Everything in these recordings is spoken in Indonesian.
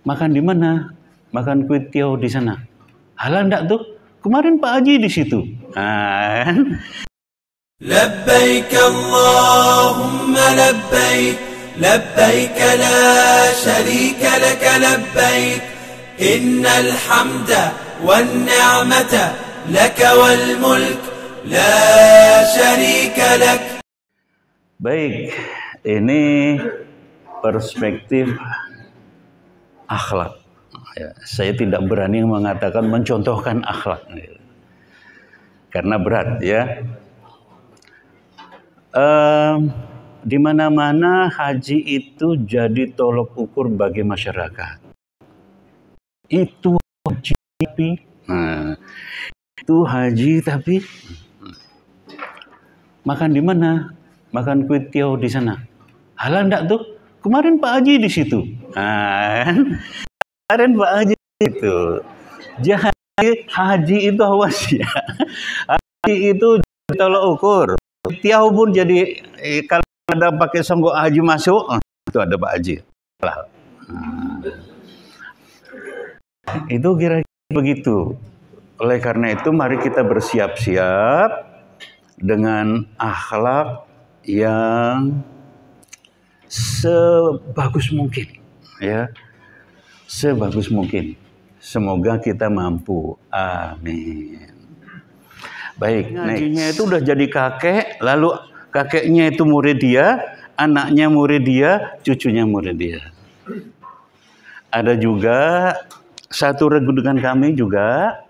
Makan di mana? Makan kue tiaw di sana. Halal enggak tuh? Kemarin Pak Haji di situ. لبيك اللهم لبيك لبيك لا شريك لك لبيك إن الحمد والنعمة لك والملك لا شريك لك. Baik, ini perspektif akhlak. Ya, saya tidak berani mengatakan mencontohkan akhlak, karena berat ya. Di mana-mana haji itu jadi tolok ukur bagi masyarakat. Itu haji, itu haji tapi makan di mana? Makan kue tiaw di sana. Halal enggak tuh? Kemarin Pak Haji di situ. Kemarin Pak Haji itu. Haji itu awas ya. Haji itu tolok ukur. Tiaw pun jadi kalau ada pakai songgok haji masuk, itu ada Pak Haji. Itu kira-kira begitu. Oleh karena itu mari kita bersiap-siap dengan akhlak yang sebagus mungkin, ya, sebagus mungkin. Semoga kita mampu. Amin. Baik, ngajinya itu udah jadi kakek, lalu kakeknya itu murid dia, anaknya murid dia, cucunya murid dia. Ada juga satu regu dengan kami juga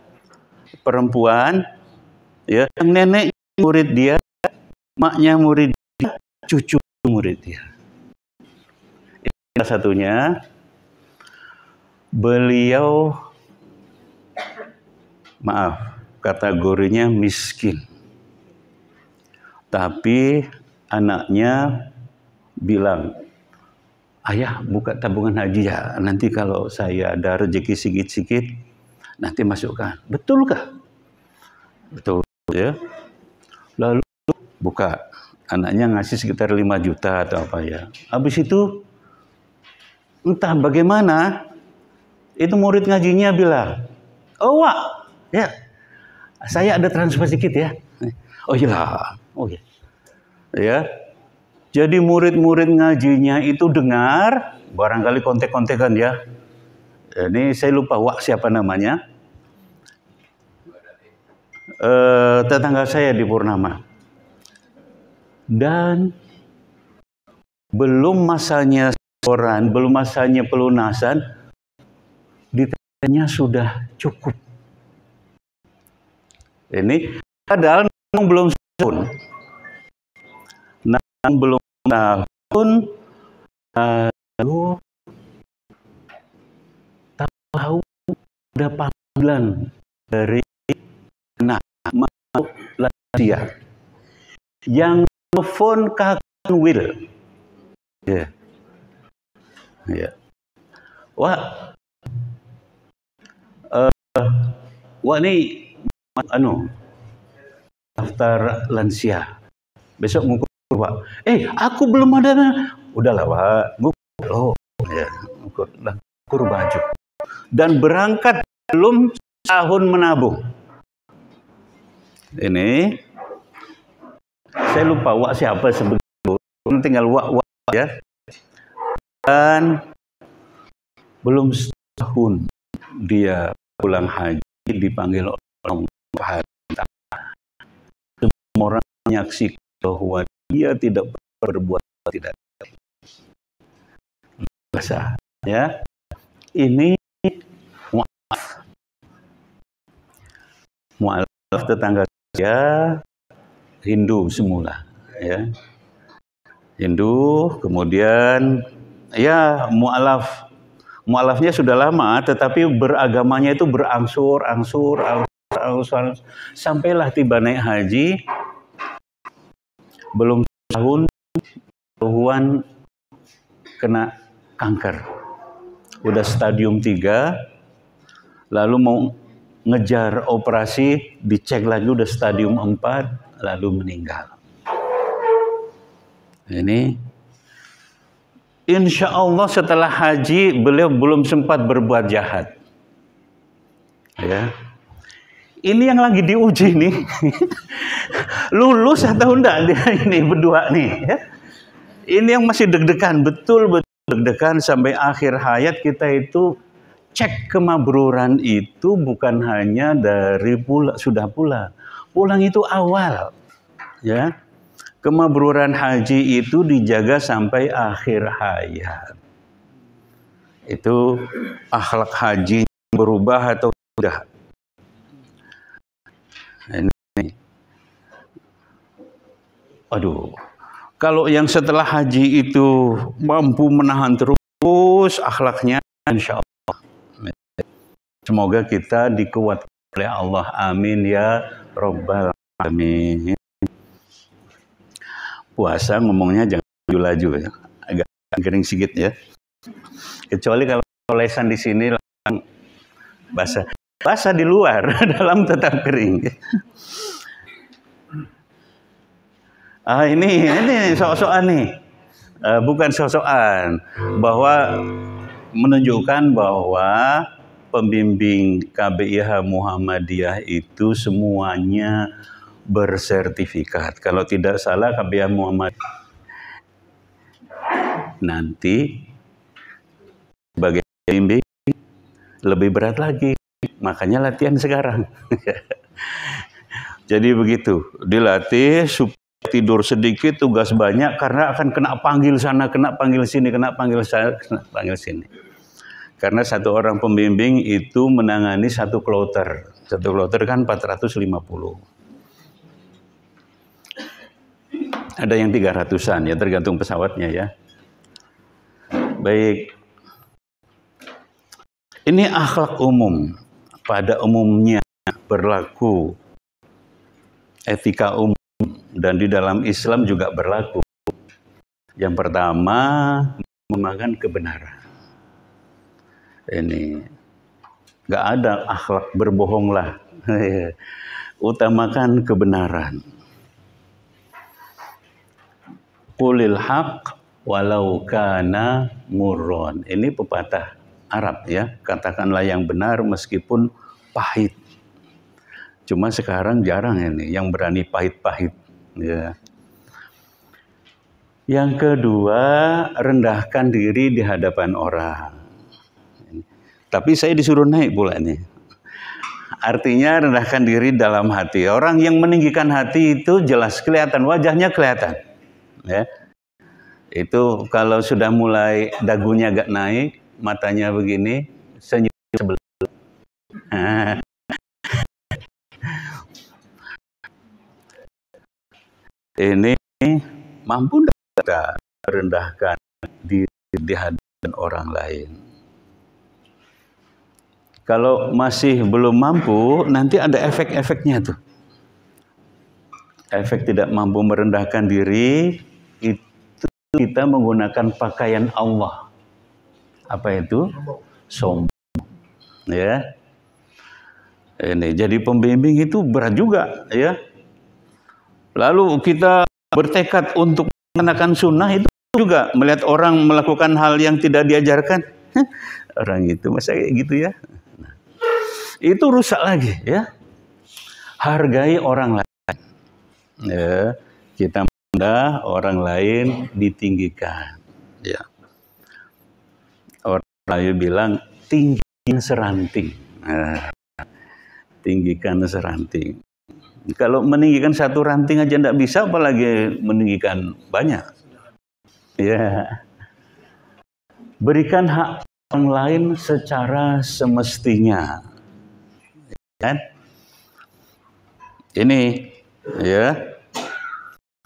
perempuan, ya, nenek murid dia, maknya murid dia, cucu murid dia. Salah satunya beliau, maaf, kategorinya miskin. Tapi anaknya bilang, ayah buka tabungan haji ya, nanti kalau saya ada rezeki sikit-sikit, nanti masukkan. Betulkah? Betul ya. Lalu buka, anaknya ngasih sekitar 5 juta atau apa ya. Habis itu, entah bagaimana, itu murid ngajinya bilang, oh Wak, ya, saya ada transfer sedikit ya. Oh iya, oh ya. Ya. Jadi murid-murid ngajinya itu dengar, barangkali kontek-kontekan ya. Ini saya lupa Wak siapa namanya. Tetangga saya di Purnama. Dan belum masanya setoran, belum masanya pelunasan, ditanya sudah cukup. Ini padahal belum setahun. Belum tahun, lalu tahu ada panggilan dari anak mau lansia yang telepon kakak Will. Ya, ya. Wah, wah ini daftar lansia. Besok ngukur Pak. Aku belum ada. Udahlah Pak, ngukur. Ya, ngukur baju. Dan berangkat belum tahun menabung. Ini saya lupa Wak siapa sebelum, tinggal Wak ya. Dan belum setahun dia pulang haji dipanggil orang haji. Semua orang menyaksikan bahwa dia tidak berbuat tidak biasa ya. Ini mu'alaf tetangga saya Hindu semula ya. Hindu, kemudian ya mu'alafnya sudah lama, tetapi beragamanya itu berangsur-angsur sampailah tiba naik haji. Belum tahun Tuhan kena kanker. Udah stadium 3, lalu mau ngejar operasi, dicek lagi udah stadium 4, lalu meninggal. Ini insya Allah setelah haji beliau belum sempat berbuat jahat. Ya, ini yang lagi diuji nih, lulus atau enggak dia ini berdua nih. Ya. Ini yang masih deg-degan, betul deg-degan sampai akhir hayat kita itu cek kemabruran itu bukan hanya dari sudah pulang itu awal, ya. Kemabruran haji itu dijaga sampai akhir hayat. Itu akhlak haji berubah atau tidak? Ini. Aduh. Kalau yang setelah haji itu mampu menahan terus akhlaknya, insya Allah. Semoga kita dikuatkan oleh Allah. Amin ya Rabbal Alamin. Puasa ngomongnya jangan laju-laju ya, agak kering sedikit ya. Kecuali kalau lesan di sini langsung basah di luar, dalam tetap kering. Ini sok-sokan nih, bukan sok-sokan, bahwa menunjukkan bahwa pembimbing KBIH Muhammadiyah itu semuanya bersertifikat. Kalau tidak salah KBIH Muhammadiyah nanti sebagai pembimbing lebih berat lagi, makanya latihan sekarang. Jadi begitu, dilatih supaya tidur sedikit, tugas banyak, karena akan kena panggil sana, kena panggil sini, kena panggil sana, kena panggil sini. Karena satu orang pembimbing itu menangani satu kloter. Satu kloter kan 450. Ada yang 300-an ya, tergantung pesawatnya ya. Baik. Ini akhlak umum. Pada umumnya berlaku. Etika umum. Dan di dalam Islam juga berlaku. Yang pertama, menggunakan kebenaran. Ini nggak ada akhlak berbohonglah. Utamakan kebenaran. Qulil haq walau kana murron. Ini pepatah Arab ya. Katakanlah yang benar meskipun pahit. Cuma sekarang jarang ini yang berani pahit-pahit. Ya. Yang kedua, rendahkan diri di hadapan orang. Tapi saya disuruh naik pula nih. Artinya rendahkan diri dalam hati. Orang yang meninggikan hati itu jelas kelihatan, wajahnya kelihatan. Ya. Itu kalau sudah mulai dagunya agak naik, matanya begini, senyum sebelah. Ini mampu tidak merendahkan diri di hadapan orang lain. Kalau masih belum mampu, nanti ada efek-efeknya tuh. Efek tidak mampu merendahkan diri, itu kita menggunakan pakaian Allah. Apa itu? Sombong. Ya. Ini jadi pembimbing itu berat juga, ya. Lalu kita bertekad untuk melaksanakan sunnah itu juga melihat orang melakukan hal yang tidak diajarkan. Orang itu masa kayak gitu ya. Nah, itu rusak lagi ya. Hargai orang lain. Ya, kita rendah, orang lain ditinggikan. Ya. Orang lain bilang tinggikan seranting. Nah, tinggikan seranting. Kalau meninggikan satu ranting aja tidak bisa, apalagi meninggikan banyak. Ya. Berikan hak orang lain secara semestinya. Kan? Ini ya.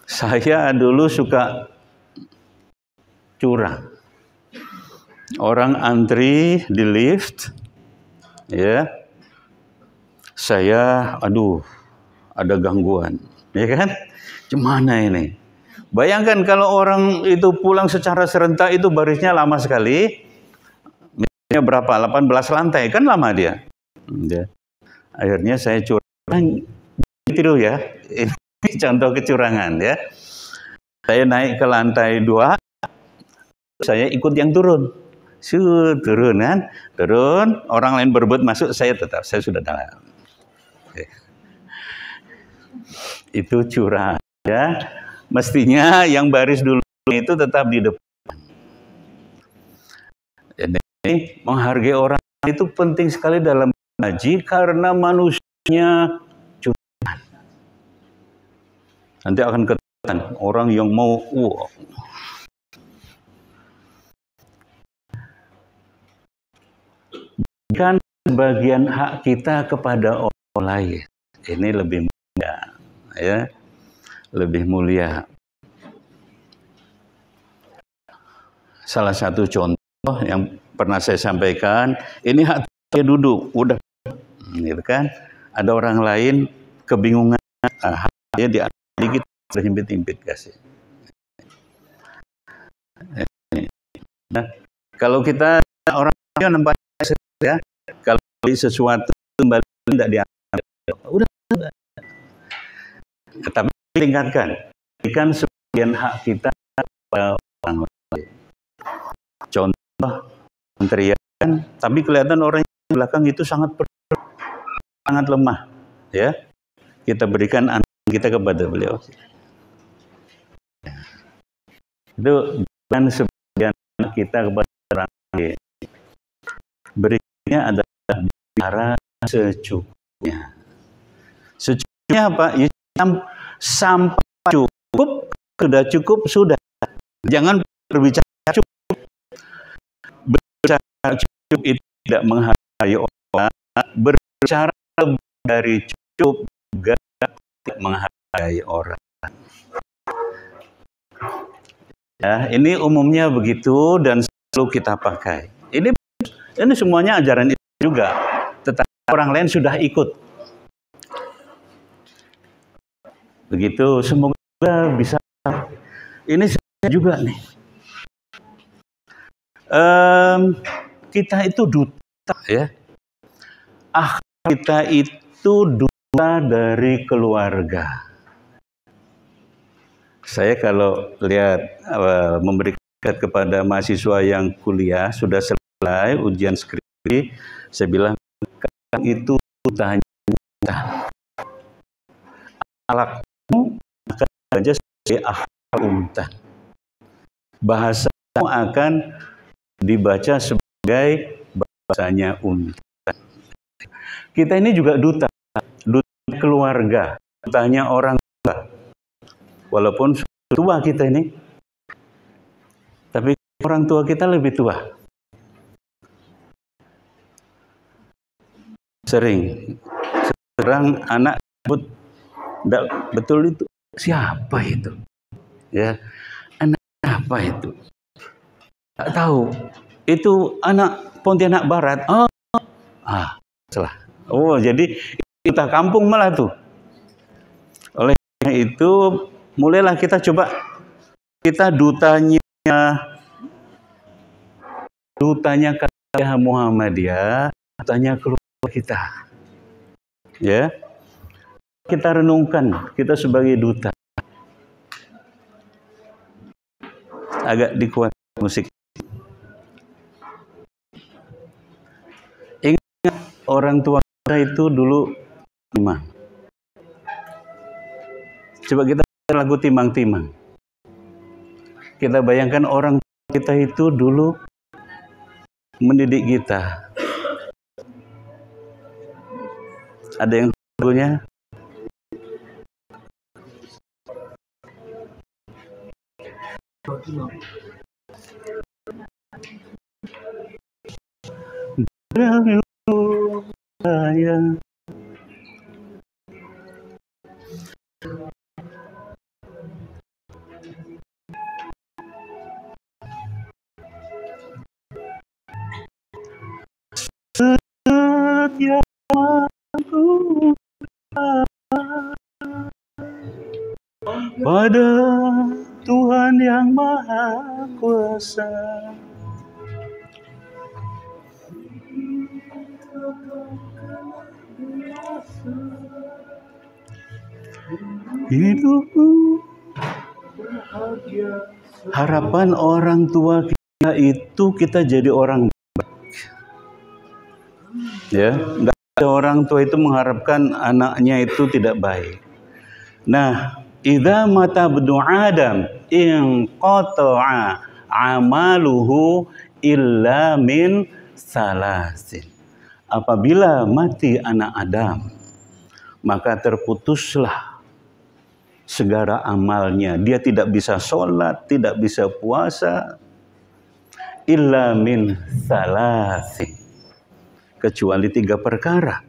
Saya dulu suka curang. Orang antri di lift ya. Saya ada gangguan, ya kan? Gimana ini? Bayangkan kalau orang itu pulang secara serentak itu barisnya lama sekali. Misalnya berapa? 18 lantai, kan lama dia. Akhirnya saya curang. Itu ya. Ini contoh kecurangan ya. Saya naik ke lantai 2. saya ikut yang turun. Turun kan, turun, orang lain berebut masuk, saya sudah dalam. Itu curang ya. Mestinya yang baris dulu itu tetap di depan. Jadi menghargai orang itu penting sekali dalam ngaji karena manusianya curang. Nanti akan ketahuan orang yang mau kan sebagian hak kita kepada orang lain. Ini lebih mulia, ya, lebih mulia. Salah satu contoh yang pernah saya sampaikan, ini hak dia duduk, udah, gitu kan? Ada orang lain kebingungan, haknya diambil dikit, terhimpit-himpit kasih. Nah, kalau kita orangnya nampak ya, kalau beli sesuatu kembali tidak diambil, udah. Tapi tingkatkan, berikan sebagian hak kita kepada orang lain. Contoh menteriakan, tapi kelihatan orang yang belakang itu sangat lemah, ya. Kita berikan anak kita kepada beliau. Itu bukan sebagian hak kita kepada orang lain. Berikutnya adalah bicara secukupnya. Secukupnya apa? Ya, sampai cukup, sudah. Jangan berbicara cukup. Berbicara cukup itu tidak menghargai orang. Berbicara lebih dari cukup juga tidak menghargai orang. Ya, ini umumnya begitu dan selalu kita pakai. Ini semuanya ajaran itu juga, tetapi orang lain sudah ikut. Begitu, semoga bisa. Ini juga nih. Kita itu duta, ya. Kita itu duta dari keluarga. Saya kalau lihat memberikan kepada mahasiswa yang kuliah sudah selesai ujian skripsi, saya bilang itu dutanya. Akhlakmu akan saja sebagai akhlak unta. Bahasamu akan dibaca sebagai bahasanya unta. Kita ini juga duta keluarga, dutanya orang tua. Walaupun tua kita ini, tapi orang tua kita lebih tua. Sering anak sebut, "Nggak betul itu, siapa itu?" Ya, anak apa itu? Tak tahu. Itu anak Pontianak Barat. Salah. Jadi kita kampung malah tuh. Oleh karena itu, mulailah kita coba, kita dutanya KTH Muhammadiyah, dutanya keluarga kita. Ya. Kita renungkan, kita sebagai duta. Agak dikuat musik. Ingat orang tua kita itu dulu timang. Coba kita lagu Timang-Timang. Kita bayangkan orang tua kita itu dulu mendidik kita. Ada yang lagunya? Pada Tuhan yang Maha Kuasa. Hidupku harapan orang tua kita itu kita jadi orang baik. Ya, nggak ada orang tua itu mengharapkan anaknya itu tidak baik. Nah, idza mata ibnu Adam in qata'a amaluhu illa min salasin. Apabila mati anak Adam, maka terputuslah segala amalnya. Dia tidak bisa sholat, tidak bisa puasa, illa min salasin, kecuali 3 perkara.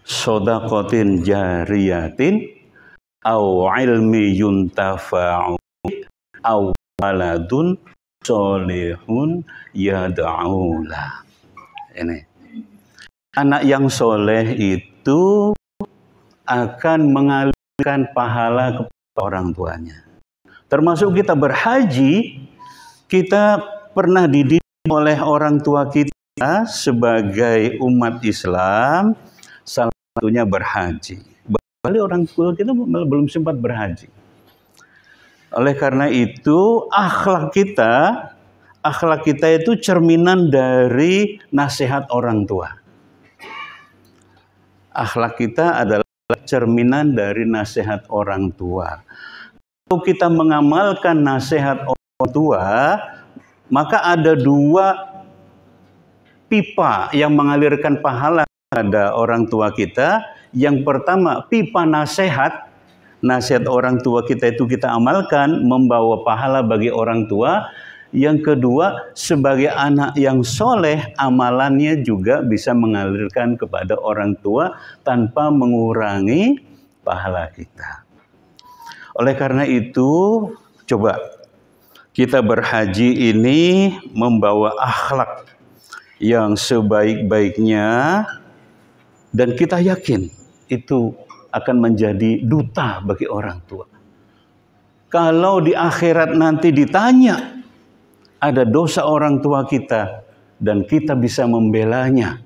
Shadaqatin jariyatin, au ilmi yuntafa'u, au waladun solehun yad'aulah. Ini anak yang soleh itu akan mengalirkan pahala kepada orang tuanya. Termasuk kita berhaji, kita pernah dididik oleh orang tua kita sebagai umat Islam, salah satunya berhaji. Balik orang tua kita belum sempat berhaji. Oleh karena itu, akhlak kita itu cerminan dari nasihat orang tua. Akhlak kita adalah cerminan dari nasihat orang tua. Kalau kita mengamalkan nasihat orang tua, maka ada 2 pipa yang mengalirkan pahala pada orang tua kita. Yang pertama, pipa nasihat orang tua kita itu kita amalkan, membawa pahala bagi orang tua. Yang kedua, sebagai anak yang soleh, amalannya juga bisa mengalirkan kepada orang tua tanpa mengurangi pahala kita. Oleh karena itu, coba kita berhaji ini membawa akhlak yang sebaik-baiknya, dan kita yakin itu akan menjadi duta bagi orang tua. Kalau di akhirat nanti ditanya, ada dosa orang tua kita, dan kita bisa membelanya.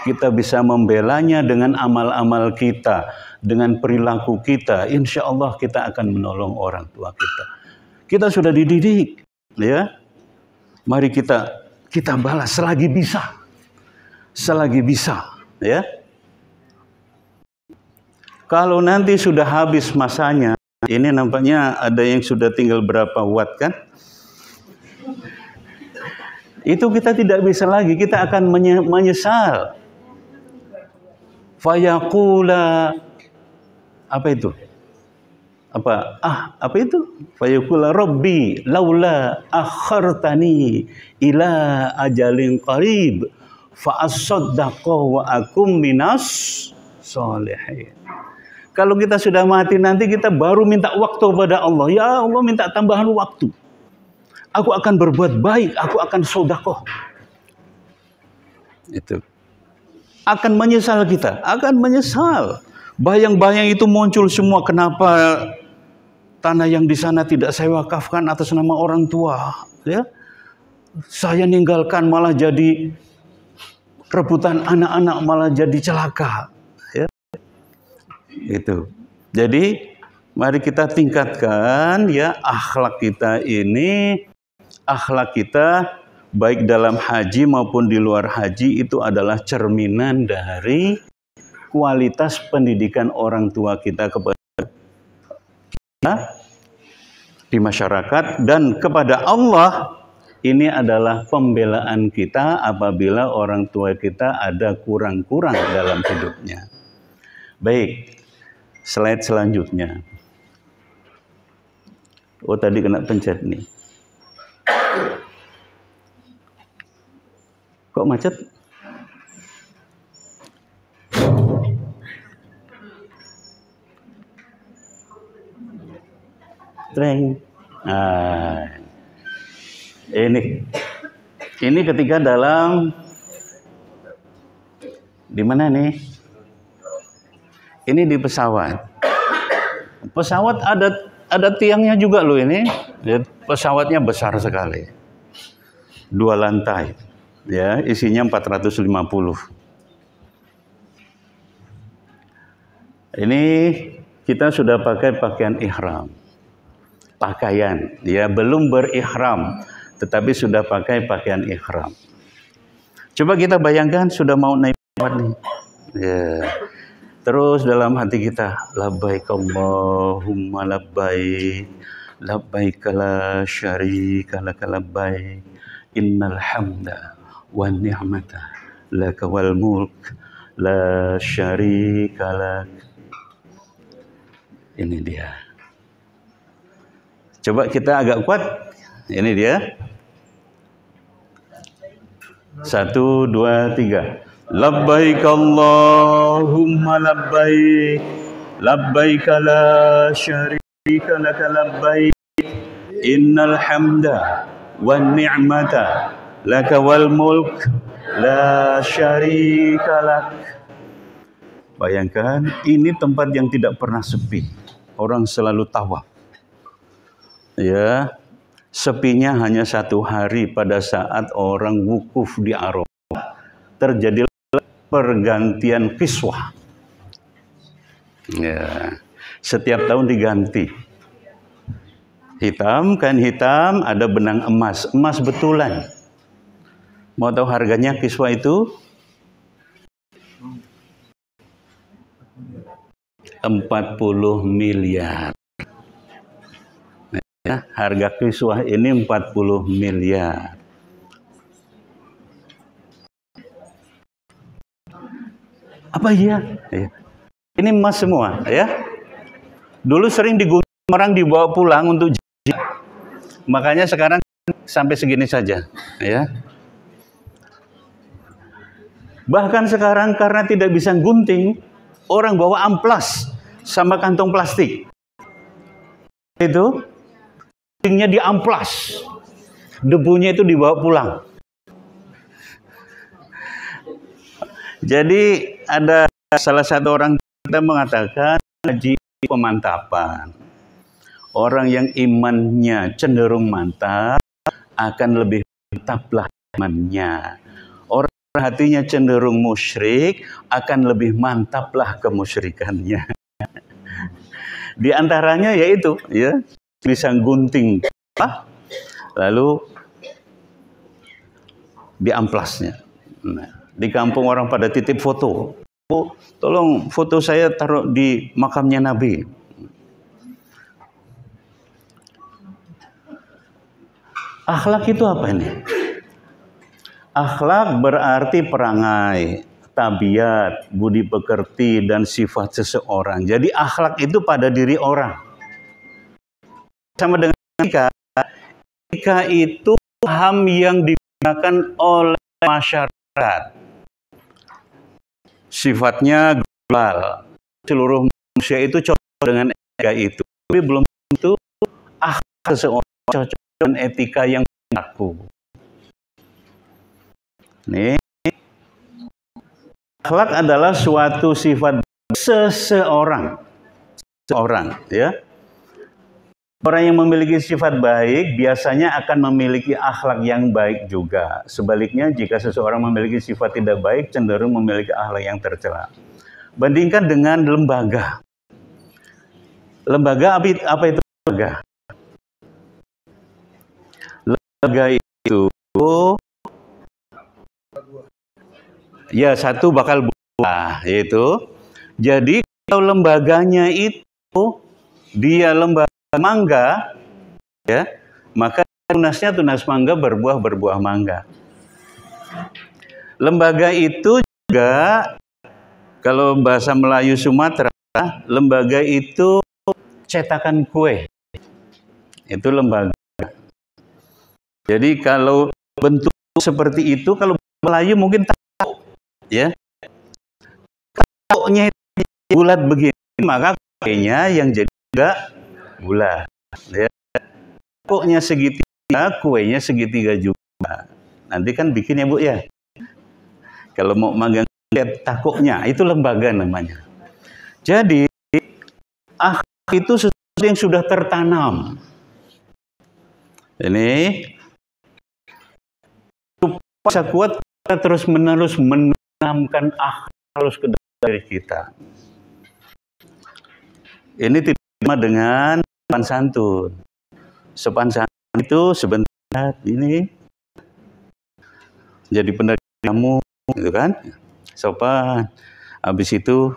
Kita bisa membelanya dengan amal-amal kita, dengan perilaku kita. Insya Allah kita akan menolong orang tua kita. Kita sudah dididik, ya. Mari kita balas selagi bisa, ya. Kalau nanti sudah habis masanya, ini nampaknya ada yang sudah tinggal berapa watt kan? Itu kita tidak bisa lagi, kita akan menyesal. Fayaqula, apa itu? Apa itu? Fayaqula rabbi laula akhartani ila ajalin qarib fa asaddaqa wa akum minas sholihin. Kalau kita sudah mati nanti, kita baru minta waktu kepada Allah. Ya Allah, minta tambahan waktu. Aku akan berbuat baik, aku akan sedekah. Itu akan menyesal, kita akan menyesal. Bayang-bayang itu muncul semua. Kenapa tanah yang di sana tidak saya wakafkan atas nama orang tua? Ya, saya ninggalkan malah jadi rebutan anak-anak, malah jadi celaka. Ya, itu. Jadi mari kita tingkatkan ya akhlak kita ini. Akhlak kita baik dalam haji maupun di luar haji itu adalah cerminan dari kualitas pendidikan orang tua kita kepada kita di masyarakat, dan kepada Allah. Ini adalah pembelaan kita apabila orang tua kita ada kurang-kurang dalam hidupnya. Baik, slide selanjutnya. Oh, tadi kena pencet nih. Kok macet? Treng. Ini ketika dalam di mana nih? Ini di pesawat. Pesawat ada tiangnya juga loh ini. Pesawatnya besar sekali. 2 lantai. Ya, isinya 450. Ini kita sudah pakai pakaian ihram. pakaian, ya belum berihram, tetapi sudah pakai pakaian ihram. Coba kita bayangkan sudah mau naik pesawat nih, ya. Terus dalam hati kita, labbaik Allahumma labbaik, labbaik la syarika laka labbaik, innal hamda wan ni'mata laka wal mulk la syarika lak. Ini dia. Coba kita agak kuat. Ini dia. 1, 2, 3. Labbaik Allahumma labbaik, labbaik la syarika laka labbaik, innal hamda wan ni'mata laka wal mulk la syarika lak. Bayangkan, ini tempat yang tidak pernah sepi. Orang selalu tawaf. Ya, sepinya hanya 1 hari pada saat orang wukuf di Arafah. Terjadi pergantian kiswah. Ya, setiap tahun diganti. Hitam, kain hitam, ada benang emas. Emas betulan. Mau tahu harganya kiswah itu? 40 miliar. Ya, harga kiswah ini 40 miliar. Apa iya? Ya. Ini emas semua, ya. Dulu sering digunting orang dibawa pulang untuk jihad. Makanya sekarang sampai segini saja, ya. Bahkan sekarang karena tidak bisa gunting, orang bawa amplas sama kantong plastik. Itu guntingnya di amplas. Debunya itu dibawa pulang. Jadi ada salah satu orang kita mengatakan haji pemantapan. Orang yang imannya cenderung mantap akan lebih mantaplah imannya. Orang hatinya cenderung musyrik akan lebih mantaplah kemusyrikannya. Di antaranya yaitu ya bisa gunting lalu di amplasnya. Nah, di kampung orang pada titip foto. Oh, tolong foto saya taruh di makamnya Nabi. Akhlak itu apa ini? Akhlak berarti perangai, tabiat, budi pekerti, dan sifat seseorang. Jadi akhlak itu pada diri orang. Sama dengan etika. Etika itu paham yang digunakan oleh masyarakat. Sifatnya global. Seluruh manusia itu cocok dengan etika itu. Tapi belum tentu akhlak seseorang cocok dengan etika yang berlaku. Nih, akhlak adalah suatu sifat seseorang. Ya. Orang yang memiliki sifat baik biasanya akan memiliki akhlak yang baik juga. Sebaliknya, jika seseorang memiliki sifat tidak baik, cenderung memiliki akhlak yang tercela. Bandingkan dengan lembaga. Lembaga apa itu lembaga? Lembaga itu ya satu bakal buah, yaitu. Jadi kalau lembaganya itu dia lembaga mangga, ya, maka tunasnya tunas mangga, berbuah mangga. Lembaga itu juga, kalau bahasa Melayu Sumatera, lembaga itu cetakan kue. Itu lembaga. Jadi kalau bentuk seperti itu, kalau Melayu mungkin tahu, ya. Tahunya bulat begini, maka kuenya yang jadi enggak bulat, ya. Pokoknya segitiga, kuenya segitiga juga. Nanti kan bikin ya Bu ya. Kalau mau magang lihat takoknya, itu lembaga namanya. Jadi akhlak itu sesuatu yang sudah tertanam. Ini supaya bisa kuat, kita terus menerus menanamkan akhlak ke dalam diri kita. Ini tidak sama dengan sopan santun. Sopan santun itu sebentar ini jadi penerimamu, gitu kan? Sopan. Habis itu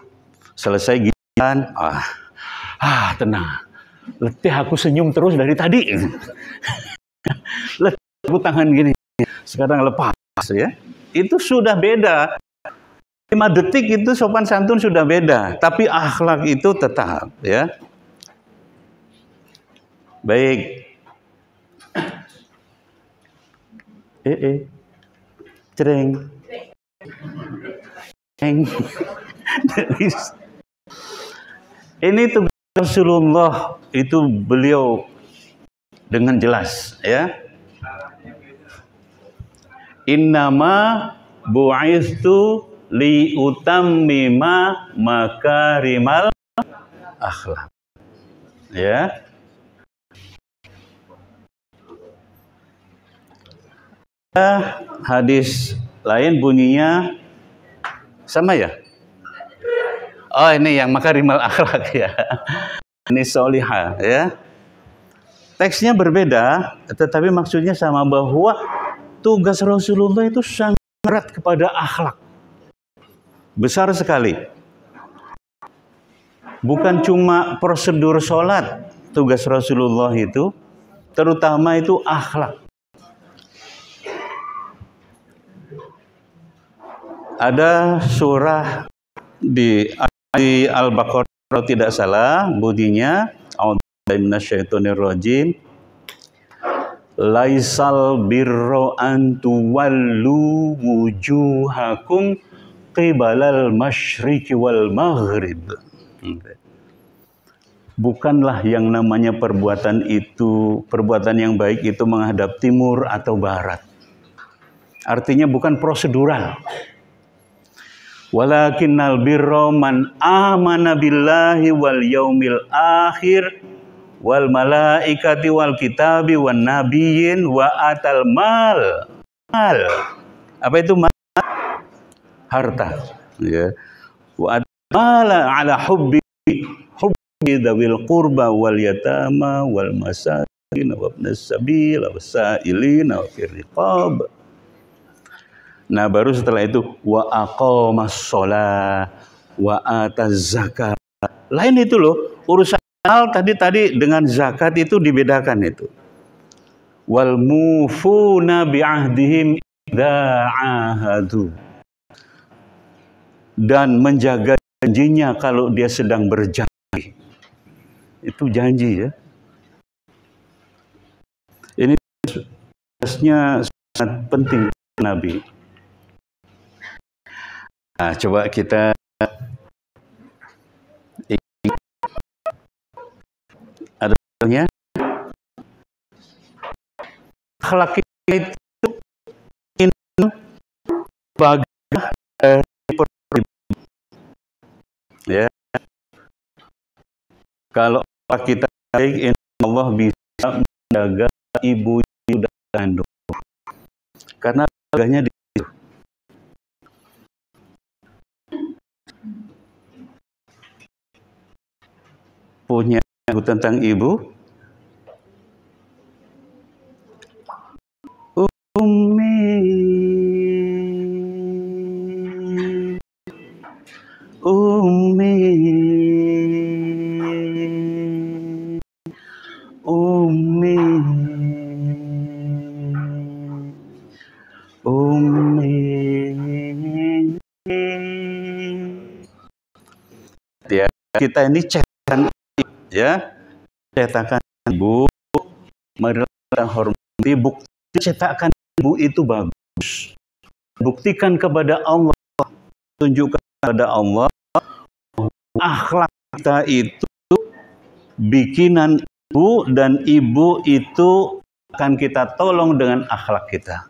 selesai giliran, tenang. Letih aku senyum terus dari tadi. Letih aku tangan gini. Sekarang lepas ya. Itu sudah beda. 5 detik itu sopan santun sudah beda, tapi akhlak itu tetap ya. Baik. Cereng. Ini tuh Rasulullah itu beliau dengan jelas ya. Innama bu'itsu li utammima makarimal akhlak. Ya. Hadis lain bunyinya sama ya? Oh, ini yang makarimal akhlak ya. Ini solihah ya. Teksnya berbeda, tetapi maksudnya sama, bahwa tugas Rasulullah itu sangat berat kepada akhlak. Besar sekali. Bukan cuma prosedur sholat, tugas Rasulullah itu, terutama itu akhlak. Ada surah di Al-Baqarah kalau tidak salah, bunyinya a'udzubillahi minasyaitonirrajim. Laisal birra an tuwallu wujuhakum qibalal masyriqi wal maghrib. Bukanlah yang namanya perbuatan yang baik itu menghadap timur atau barat. Artinya bukan prosedural. Walakinnal birra man amana billahi wal yaumil akhir wal malaikati wal kitabi wan nabiyyin wa atal mal. Apa itu mal? Harta. Ya. Wa atal ala hubbi dzawil qurba wal yatama wal masakin wa ibnas sabil wasailin wa fir riqab. Nah, baru setelah itu wa aqamas shalah wa ataz zakat. Lain itu loh, urusan tadi dengan zakat itu dibedakan itu. Wal mufuna bi ahdihim idza ahadu. Dan menjaga janjinya kalau dia sedang berjanji. Itu janji ya. Ini tugasnya sangat penting Nabi. Nah, coba kita adanya akhlak itu bagian ya. Kalau kita baik, Allah bisa menjaga ibu dan kandung. Karena harganya di situ. Punya tentang ibu. Ya, kita ini cetakan ya, cetakan ibu, marilah hormati. Bukti cetakan ibu itu bagus. Buktikan kepada Allah, tunjukkan kepada Allah akhlak kita itu bikinan ibu, dan ibu itu akan kita tolong dengan akhlak kita.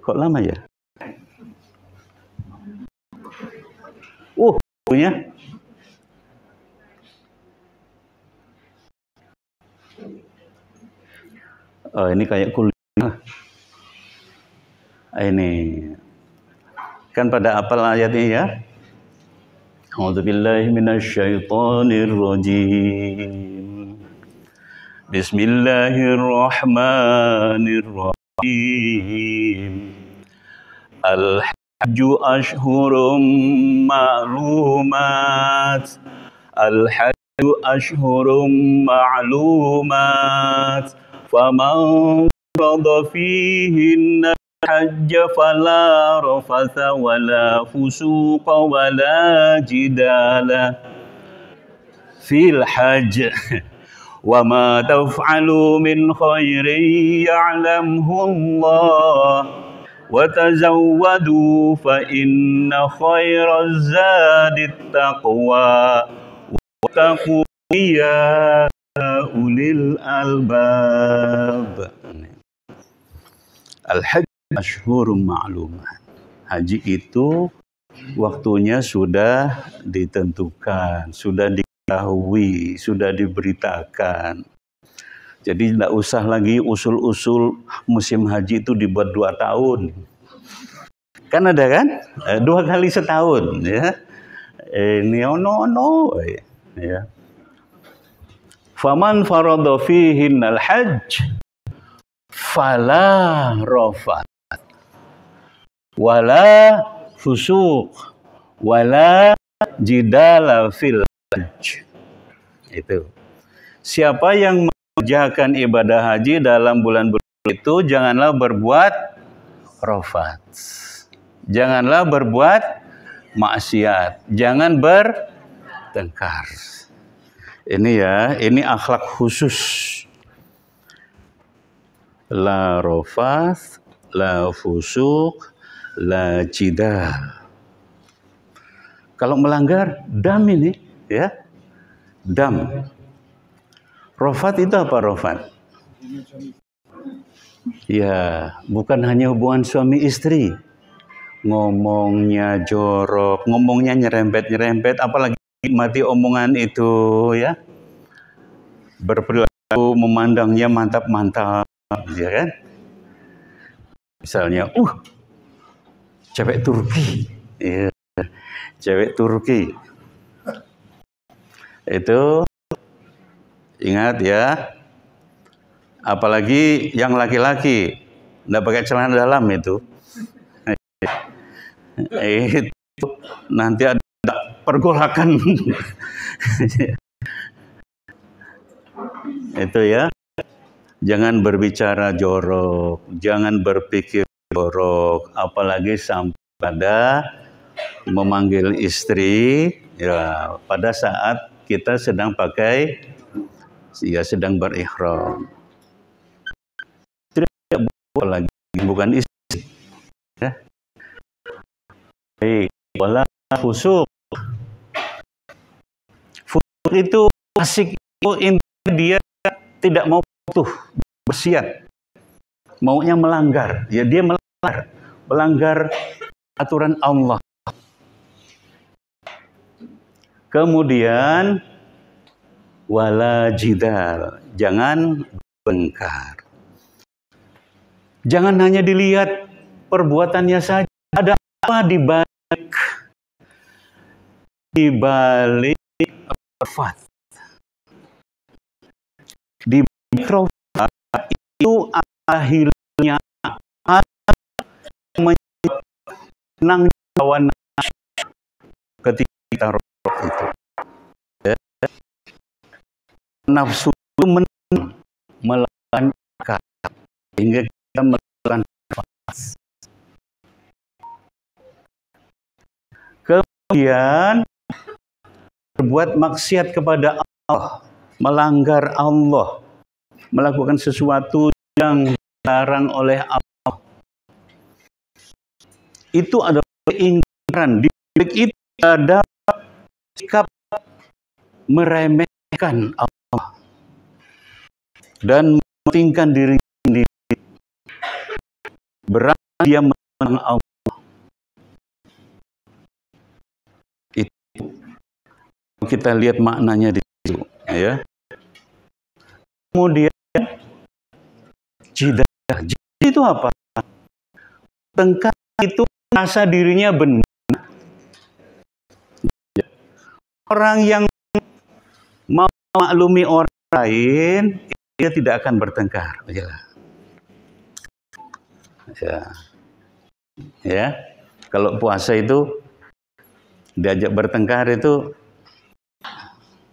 Kok lama ya? Punya. Oh, ini kayak kuliah. Ini kan pada apal ayatnya ya. A'udzubillahi minasyaitonirrajim. Bismillahirrahmanirrahim. Al-hajju ashhurum ma'lumat. Al-hajju ashhurum ma'lumat. Faman farada fihinna الحج فلا رفث ولا فسوق ولا جدال في الحج وما تفعلوا من خير يعلمه الله وتزودوا فإن خير الزاد التقوى واتقوا يا أولي الألباب. Al-hajj Ashhurum ma'lumat. Haji itu waktunya sudah ditentukan, sudah diketahui, sudah diberitakan. Jadi tidak usah lagi usul-usul musim haji itu dibuat 2 tahun. Kan ada kan? 2 kali setahun ya. Ini ono ya. Faman farada fihinnal hajj fala rafat wala fusuq wala jidala fil hajj. Itu. Siapa yang mengerjakan ibadah haji dalam bulan-bulan itu, janganlah berbuat rafat. Janganlah berbuat maksiat. Jangan bertengkar. Ini ya, ini akhlak khusus. La rafat, la fusuq, la jidal. Kalau melanggar, dam ini, ya. Dam. Rafat itu apa rafat? Ya, bukan hanya hubungan suami istri. Ngomongnya jorok, ngomongnya nyerempet-nyerempet, apalagi nikmati omongan itu, ya. Berperilaku memandangnya mantap-mantap, ya kan? Misalnya, cewek Turki, ya. Cewek Turki, itu ingat ya, apalagi yang laki-laki, nggak pakai celana dalam itu nanti ada pergolakan. Itu ya, jangan berbicara jorok, jangan berpikir jorok, apalagi sampai pada memanggil istri ya pada saat kita sedang pakai, ya sedang berihram. Tidak boleh lagi, bukan istri ya. Baik, wala fusuq. Fusuq itu asik, itu intinya dia tidak mau patuh, bersiat, maunya melanggar, ya dia melanggar aturan Allah. Kemudian wala jidal, jangan bertengkar. Jangan hanya dilihat perbuatannya saja, ada apa di balik rafat. Di balik rafat itu akhirnya menang lawan ketika rafat itu. Ya. Nafsu itu melawan akal hingga kita melakukan rafat. Kemudian berbuat maksiat kepada Allah, melanggar Allah, melakukan sesuatu yang dilarang oleh Allah. Itu adalah keingkaran. Di balik itu ada sikap meremehkan Allah dan mementingkan diri sendiri. Berani dia menang Allah. Kita lihat maknanya di situ, ya. Kemudian jidal itu apa? Tengkar itu rasa dirinya benar. Orang yang mau maklumi orang lain, dia tidak akan bertengkar. Ya. Kalau puasa itu diajak bertengkar itu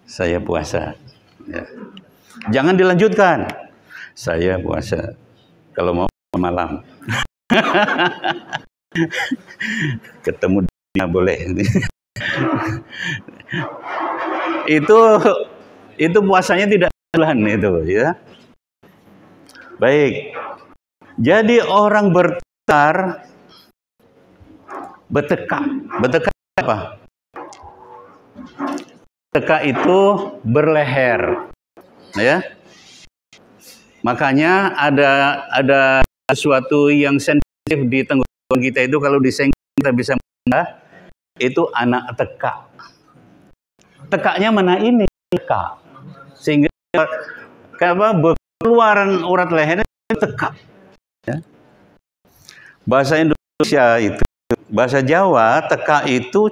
saya puasa. Ya. Jangan dilanjutkan. Saya puasa. Kalau mau malam. Ketemu dia boleh. itu puasanya tidak bulan itu, ya. Baik. Jadi orang bertengkar, bertekak apa? Tekak itu berleher, ya. Makanya ada sesuatu yang sensitif di tenggorokan kita itu, kalau disenggol kita bisa mendah, itu anak tekak. Tekaknya mana ini? Tekak. Sehingga keluaran urat lehernya tekak. Ya. Bahasa Indonesia itu, bahasa Jawa, tekak itu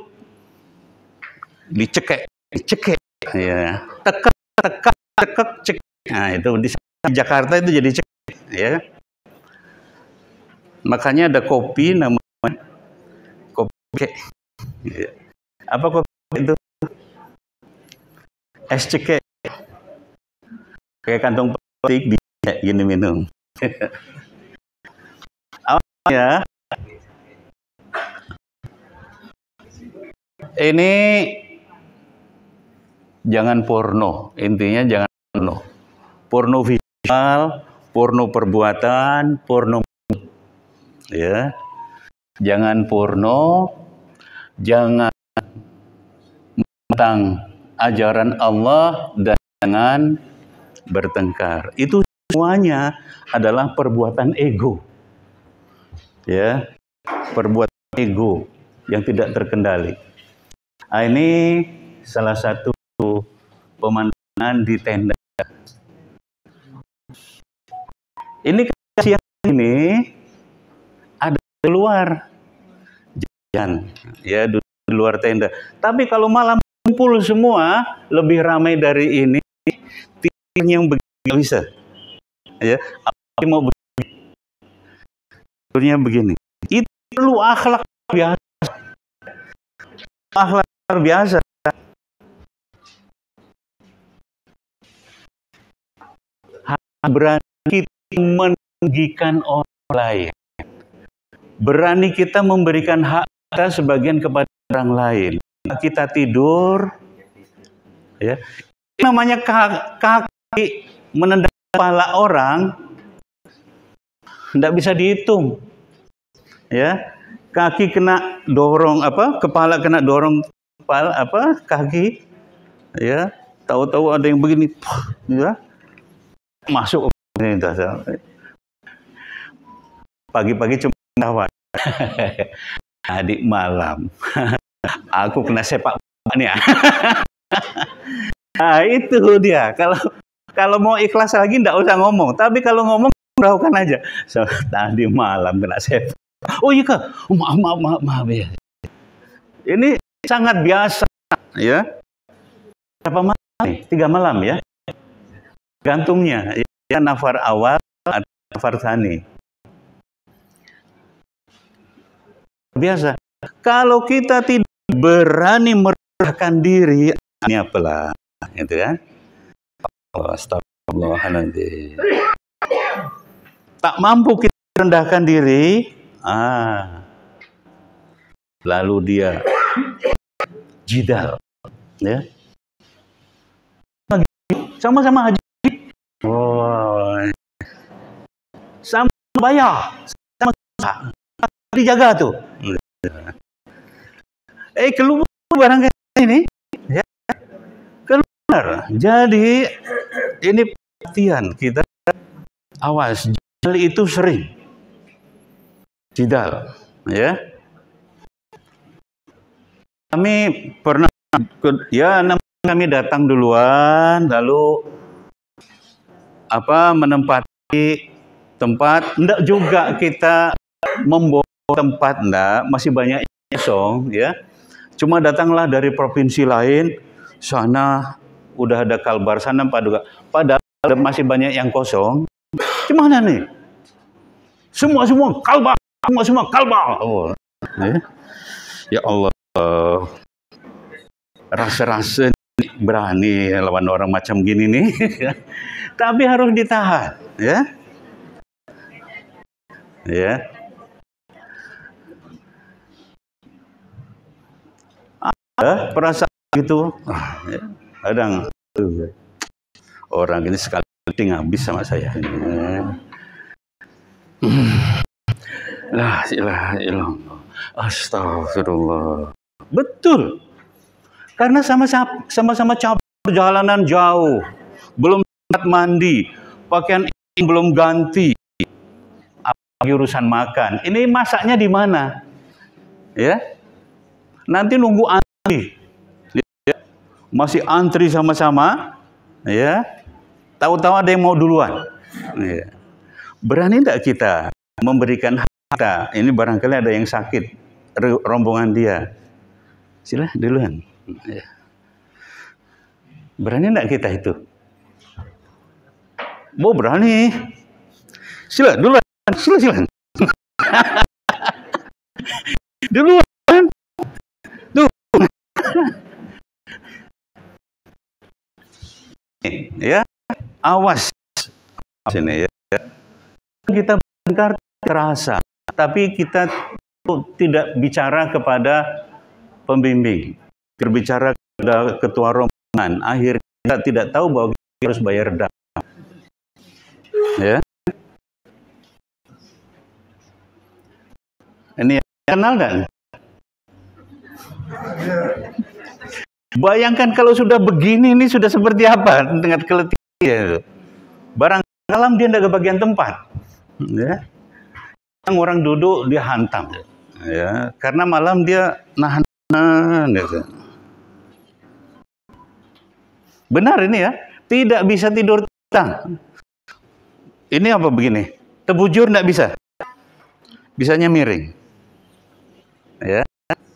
dicekek, ya. Tekak, cekek. Nah, itu di Jakarta itu jadi cekek, ya. Makanya ada kopi namanya kopi. Ya. Apa kopi itu? Es cekek. Kayak kantong plastik gini minum. Ya. Ini jangan porno, intinya jangan porno. Porno visual, porno perbuatan, porno, ya. Jangan porno, jangan tentang ajaran Allah, dan jangan bertengkar. Itu semuanya adalah perbuatan ego. Ya, perbuatan ego yang tidak terkendali. Nah, ini salah satu pemandangan di tenda. Ini siang ini ada di luar jalan, ya, di luar tenda. Tapi kalau malam kumpul semua, lebih ramai dari ini. Yang begini bisa, ya. Apa mau begini? Begini. Itu perlu akhlak biasa. Akhlak biasa. Berani kita meninggikan orang lain. Berani kita memberikan hak kita sebagian kepada orang lain. Kita tidur, ya. Ini namanya kaki menendang kepala orang, tidak bisa dihitung, ya. Kaki kena dorong kepala kena dorong kepala kaki, ya. Tahu-tahu ada yang begini, ya, masuk. Pagi-pagi cuma tawa. Adik malam, aku kena sepak bola. Nah, itu dia. Kalau mau ikhlas lagi ndak usah ngomong. Tapi kalau ngomong, beraukan aja. So, tadi malam kena sepak. Oh iya kak, maaf ya. Ini sangat biasa, ya. Berapa malam nih? 3 malam, ya. Gantungnya, ya, nafar awal atau nafar tsani. Biasa. Kalau kita tidak berani merendahkan diri, ini apalah, gitu kan? Astagfirullahaladzim. Tak mampu kita rendahkan diri, lalu dia jidal, ya. Sama-sama haji, sama bayar, sama dijaga tuh. Keluar barang ini, ya. Keluar. Jadi ini perhatian kita, awas, jidal itu sering. Jidal, ya. Kami pernah, ya, kami datang duluan, lalu menempati tempat. Enggak juga kita membawa tempat, enggak, masih banyak kosong, ya. Cuma datanglah dari provinsi lain, sana udah ada Kalbar, sana Paduka. Padahal masih banyak yang kosong. Gimana nih? Semua Kalbar, semua Kalbar. Oh, ya Allah, rasa-rasa berani lawan orang macam gini nih. Tapi harus ditahan, ya. Ya. Ada perasaan gitu. Ya. Kadang orang ini sekali habis sama saya. La ilaha illallah. Astagfirullah. Betul. Karena sama-sama capek, perjalanan jauh. Belum sempat mandi, pakaian belum ganti. Apalagi urusan makan. Ini masaknya di mana? Ya. Nanti nunggu antri. Ya. Masih antri sama-sama, ya. Tahu-tahu ada yang mau duluan. Ya. Berani enggak kita memberikan harta? Ini barangkali ada yang sakit, rombongan dia. Sila duluan. Ya. Berani enggak kita itu? Mau berani? Sila duluan. Sila. Duluan. Tuh. Ya, awas sini ya. Kita bertengkar terasa, tapi kita tidak bicara kepada pembimbing, berbicara kepada ketua rombongan. Akhirnya kita tidak tahu bahwa kita harus bayar dam. Ya, ini kenal dan bayangkan kalau sudah begini, ini sudah seperti apa dengan keletihan itu. Barang malam dia tidak kebagian tempat. Ya. Orang duduk dia hantam, ya, karena malam dia nahan gitu. Benar ini ya, tidak bisa tidur tenang. Ini apa begini? Tebujur tidak bisa, bisanya miring. Ya,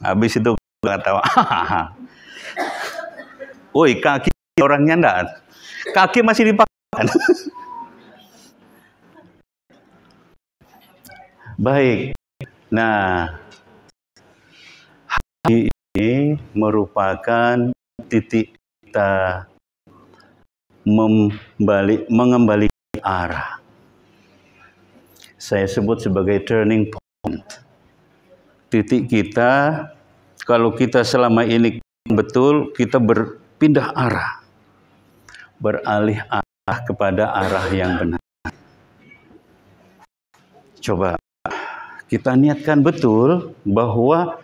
habis itu nggak tahu. Woi, kaki orangnya enggak, kaki masih dipakai. Baik, nah hari ini merupakan titik kita mengembalikan arah. Saya sebut sebagai turning point. Titik kita, kalau kita selama ini betul, kita berpindah arah, beralih arah kepada arah yang benar. Coba kita niatkan betul bahwa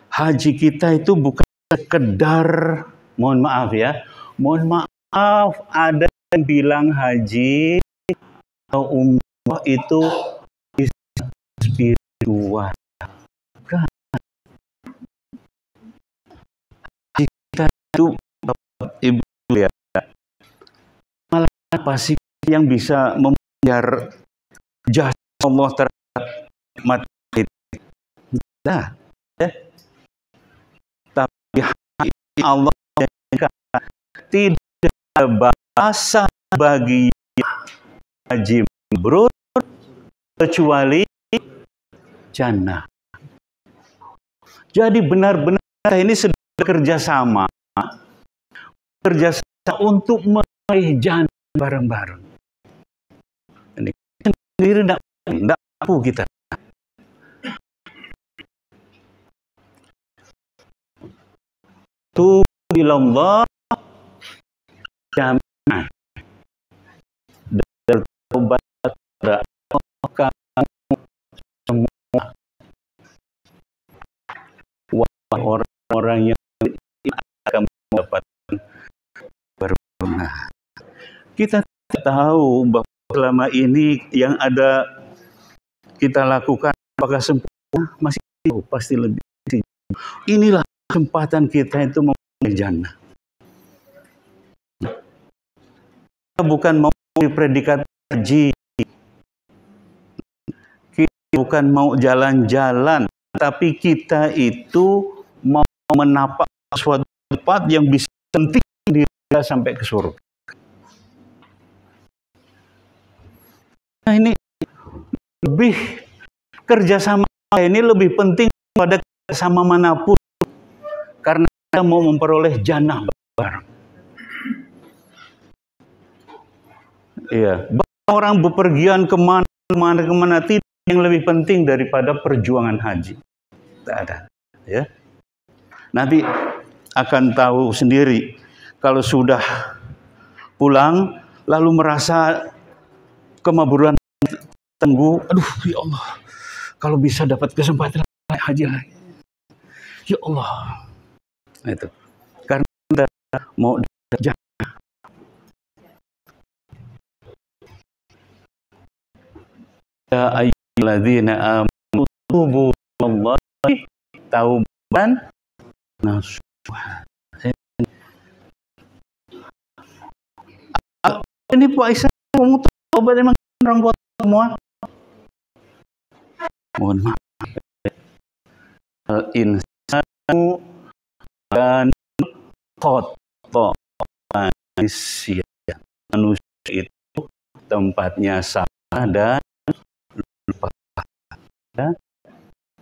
haji kita itu bukan sekedar, mohon maaf ya, mohon maaf, ada yang bilang haji atau umrah itu spiritual. Bukan. Haji kita itu, Ibu lihat, malah apa sih yang bisa membayar jasa Allah terhadap mati? Nah, ya. Tapi Allah tidak ada balasan bagi haji mabrur kecuali jannah. Jadi benar-benar ini sedang bekerja sama untuk meraih jannah bareng-bareng. Ini sendiri tidak mampu kita. Tubilallah jami'an dan bertobat kepada kamu semua, orang-orang yang akan mendapatkan berguna. Kita tahu bahwa selama ini yang ada kita lakukan apakah sempurna? Masih jauh, pasti lebih. Inilah kesempatan kita itu memilih jannah. Kita bukan mau predikat haji, kita bukan mau jalan-jalan, tapi kita itu mau menapak suatu tempat yang bisa penting dia sampai ke surga. Nah, ini lebih kerjasama ini lebih penting pada kerjasama manapun, karena kita mau memperoleh jannah bareng. Iya, orang bepergian kemana tidak yang lebih penting daripada perjuangan haji. Tidak ada, ya. Nanti akan tahu sendiri kalau sudah pulang lalu merasa kemaburan tenggu, aduh ya Allah, kalau bisa dapat kesempatan haji lagi, ya Allah. Nah, itu karena kita mau jannah. Ya ayyuhalladzina amanu tubu ilallahi taubatan nasuha. Ini Pak Aisyah ngomong taubat emang orang kota semua. Mohon maaf. Al-insanu dan khoto manusia. Manusia itu tempatnya salah dan lupa. Ya.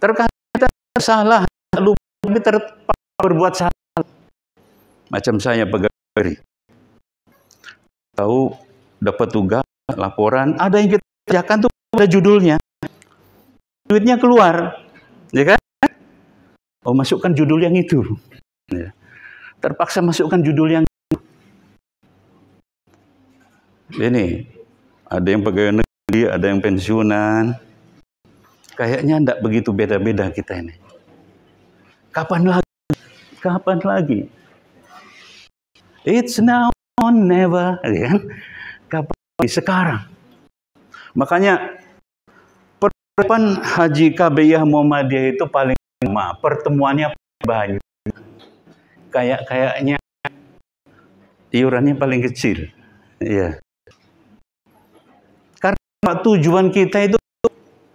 Terkadang kita salah, lupa, tapi terpaksa berbuat salah. Macam saya pegawai. Tahu dapat tugas, laporan, ada yang kita kerjakan tuh ada judulnya. Duitnya keluar, ya kan? Oh, masukkan judul yang itu. Ya. Terpaksa masukkan judul yang itu. Ini, ada yang pegawai negeri, ada yang pensiunan. Kayaknya enggak begitu beda-beda kita ini. Kapan lagi? Kapan lagi? It's now or never, ya kan? Kapan lagi? Sekarang. Makanya pertemuan Haji Kabiyah Muhammadiyah itu paling lama, pertemuannya banyak. Kayaknya iurannya paling kecil. Ya. Karena tujuan kita itu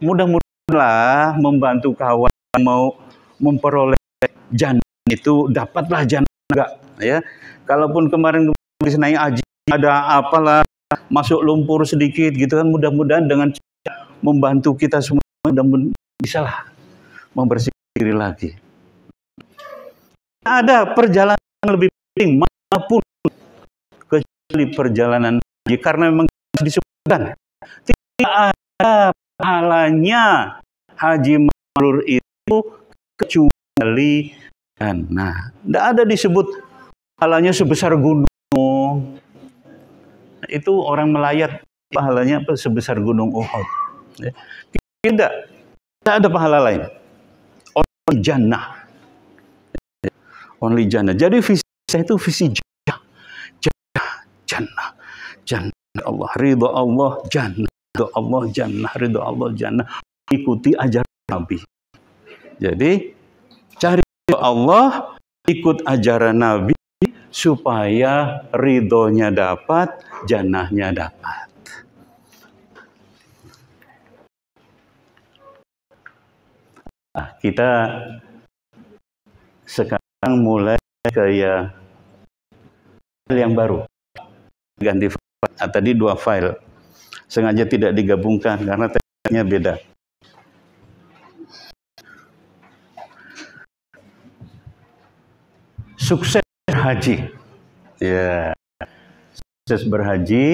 mudah-mudahan membantu kawan mau memperoleh jannah itu, dapatlah jannah enggak, ya. Kalaupun kemarin naik haji ada apalah masuk lumpur sedikit gitu kan, mudah-mudahan dengan membantu kita semua mudah-mudahan bisalah membersihkan diri lagi. Ada perjalanan lebih penting manapun kecuali perjalanan haji, karena memang disebutkan tidak ada pahalanya haji mabrur itu kecuali jannah. Tidak ada disebut pahalanya sebesar gunung. Itu orang melayat pahalanya sebesar gunung Uhud. Tidak ada pahala lain. Only jannah. Only jannah. Jadi visi saya itu visi jannah. Jannah. Jannah Allah. Ridho Allah jannah. Ridho Allah jannah. Ridho Allah jannah. Ikuti ajaran Nabi. Jadi cari Allah, ikut ajaran Nabi supaya ridhonya dapat, jannahnya dapat. Nah, kita sekarang mulai kayak yang baru, ganti file. Tadi 2 file, sengaja tidak digabungkan karena temanya beda. Sukses berhaji, ya. Sukses berhaji,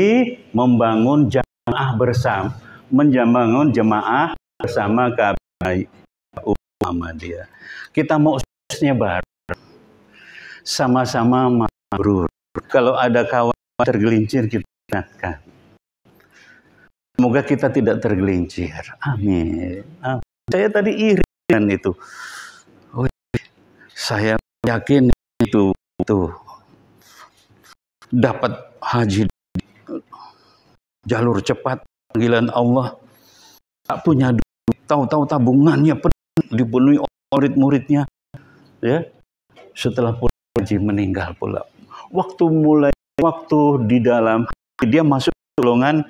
membangun jamaah bersama, membangun jamaah bersama KBI Muhammadiyah. Kita mau suksesnya bareng, sama-sama mabrur. Kalau ada kawan tergelincir, kita ingatkan. Semoga kita tidak tergelincir. Amin. Amin. Saya tadi iri dengan itu. Oh, saya yakin itu dapat haji jalur cepat panggilan Allah, tak punya duit, tahu-tahu tabungannya dipenuhi murid-muridnya, ya. Setelah haji meninggal pula, waktu di dalam dia masuk golongan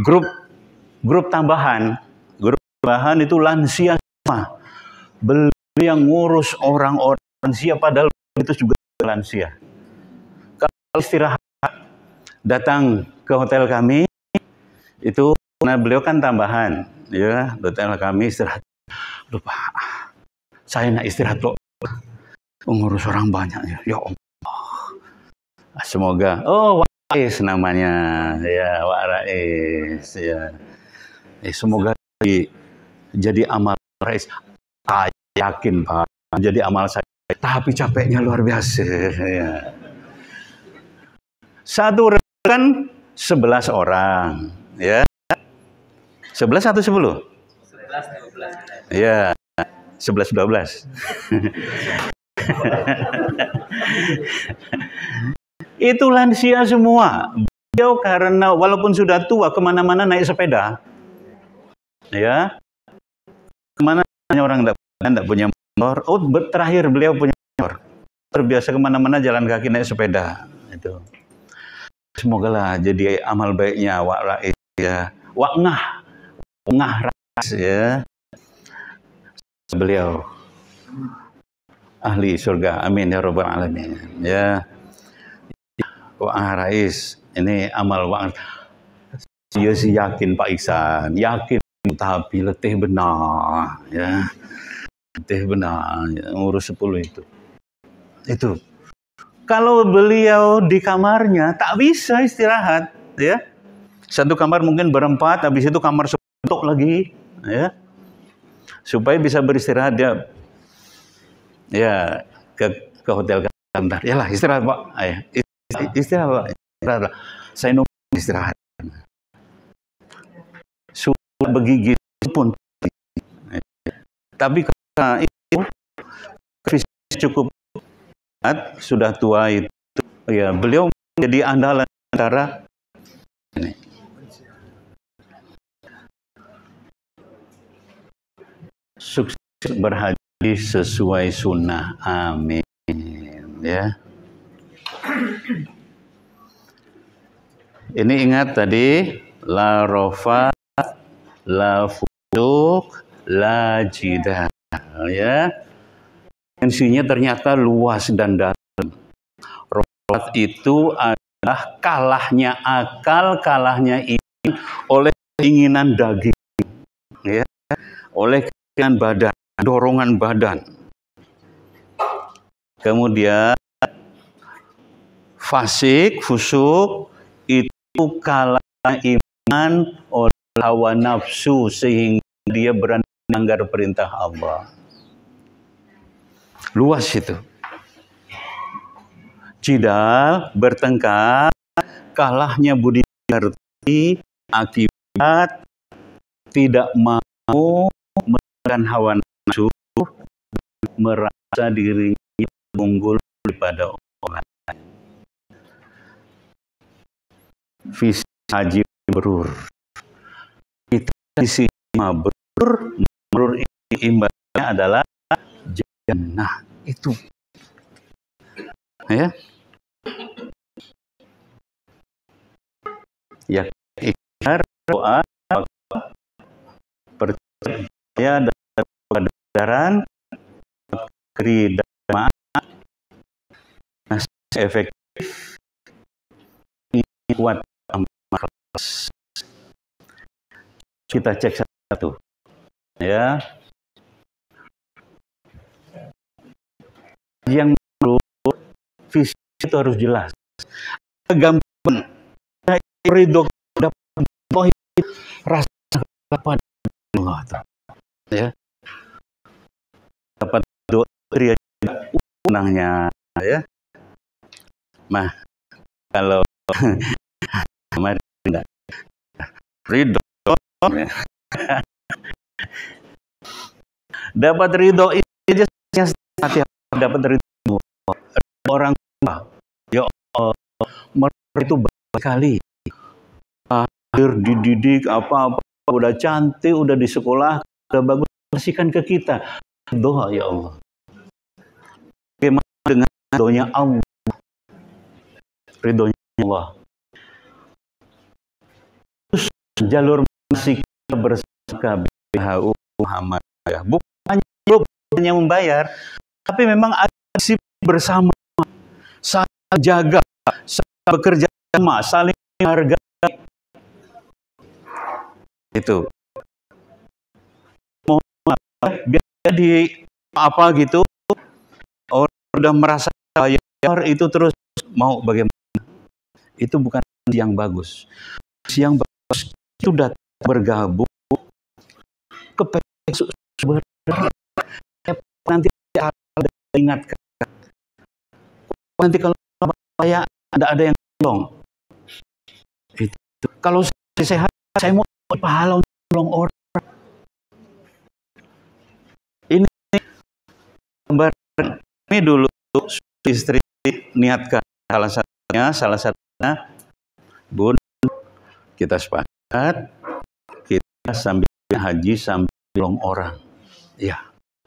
grup tambahan itu lansia semua, beliau yang ngurus orang-orang lansia padahal itu juga lansia. istirahat datang ke hotel kami itu, karena beliau kan tambahan, ya, hotel kami istirahat. Lupa, saya nak istirahat loh, ngurus orang banyak, ya Allah. Semoga, Wak Rais namanya, ya Wak Rais, ya. Semoga jadi amal Rais. Saya yakin Pak, jadi amal saya. Tapi capeknya luar biasa. Ya. Satu rekan 11 orang, ya. 11 atau 10? 11, 12. Ya, 11, 12. Itu lansia semua. Beliau karena walaupun sudah tua, kemana-mana naik sepeda. Ya, kemana orang tidak punya motor. Terakhir beliau punya motor. Terbiasa kemana-mana jalan kaki naik sepeda. Itu. Semoga lah jadi amal baiknya Wak Rais, ya. Wak Ngah Rais, ya. Beliau ahli surga. Amin ya rabbal alamin. Ya. Wak Rais, ini amal Wak. Dia sih yakin Pak Iksan, yakin, tapi letih benar, ya. Letih benar, ya. Ngurus 10 itu. Itu. Kalau beliau di kamarnya tak bisa istirahat, ya. Satu kamar mungkin berempat, habis itu kamar suntuk lagi, ya. Supaya bisa beristirahat dia, ya, ke hotel kantor. Yalah, istirahat Pak. Ayo, istirahat Pak. Istirahat. Saya nunggu istirahat. Sudah begigit pun. Tapi karena itu fisik cukup sudah tua itu, ya, beliau menjadi andalan antara ini. Sukses berhaji sesuai sunnah, amin, ya. Ini ingat tadi, la rofa, la fusuk, la jidah, ya. Dimensinya ternyata luas dan dalam. Rofat itu adalah kalahnya akal, kalahnya iman oleh keinginan daging, ya, oleh keinginan badan, dorongan badan. Kemudian fasik, fusuk itu kalah iman oleh hawa nafsu sehingga dia berani melanggar perintah Allah. Luas itu. Jidal, bertengkar, kalahnya budi pekerti akibat tidak mau menekan hawa nafsu, merasa dirinya unggul daripada orang lain. Visi haji mabrur. Itu visi mabrur ini imbasnya adalah jannah, itu, ya. Ya, ikhtiar, doa, percaya dan kesadaran, keri dan maaf, efektif, kuat, ikhlas. Kita cek satu, ya. Yang menurut visi itu harus jelas. Gampang. Ridho dapat rasa kepada Allah, ya. Dapat doa unangnya, ya. Mah kalau kemarin enggak ridho, ya. Dapat ridho itu hati dapat ridho orang tua, ya Allah, mereka itu berkali dididik apa-apa, udah cantik, udah di sekolah, udah bagus, kasihkan ke kita doa, ya Allah. Bagaimana dengan doanya Allah, ridhonya Allah, terus jalur masih bersama BHU Muhammadiyah, bukan hanya membayar, tapi memang ada sisi bersama, saling jaga bekerja sama, saling menghargai. Itu. Mohon maaf, biar di apa gitu, orang sudah merasa bayar itu terus mau bagaimana. Itu bukan yang bagus. Yang bagus itu datang bergabung ke nanti ada ingatkan. Nanti kalau saya ada yang tolong. Itu. Kalau saya sehat, saya mau pahala untuk tolong orang. Ini gambar ini dulu istri niatkan salah satunya, Bun, kita sepakat kita sambil haji sambil tolong orang. Ya,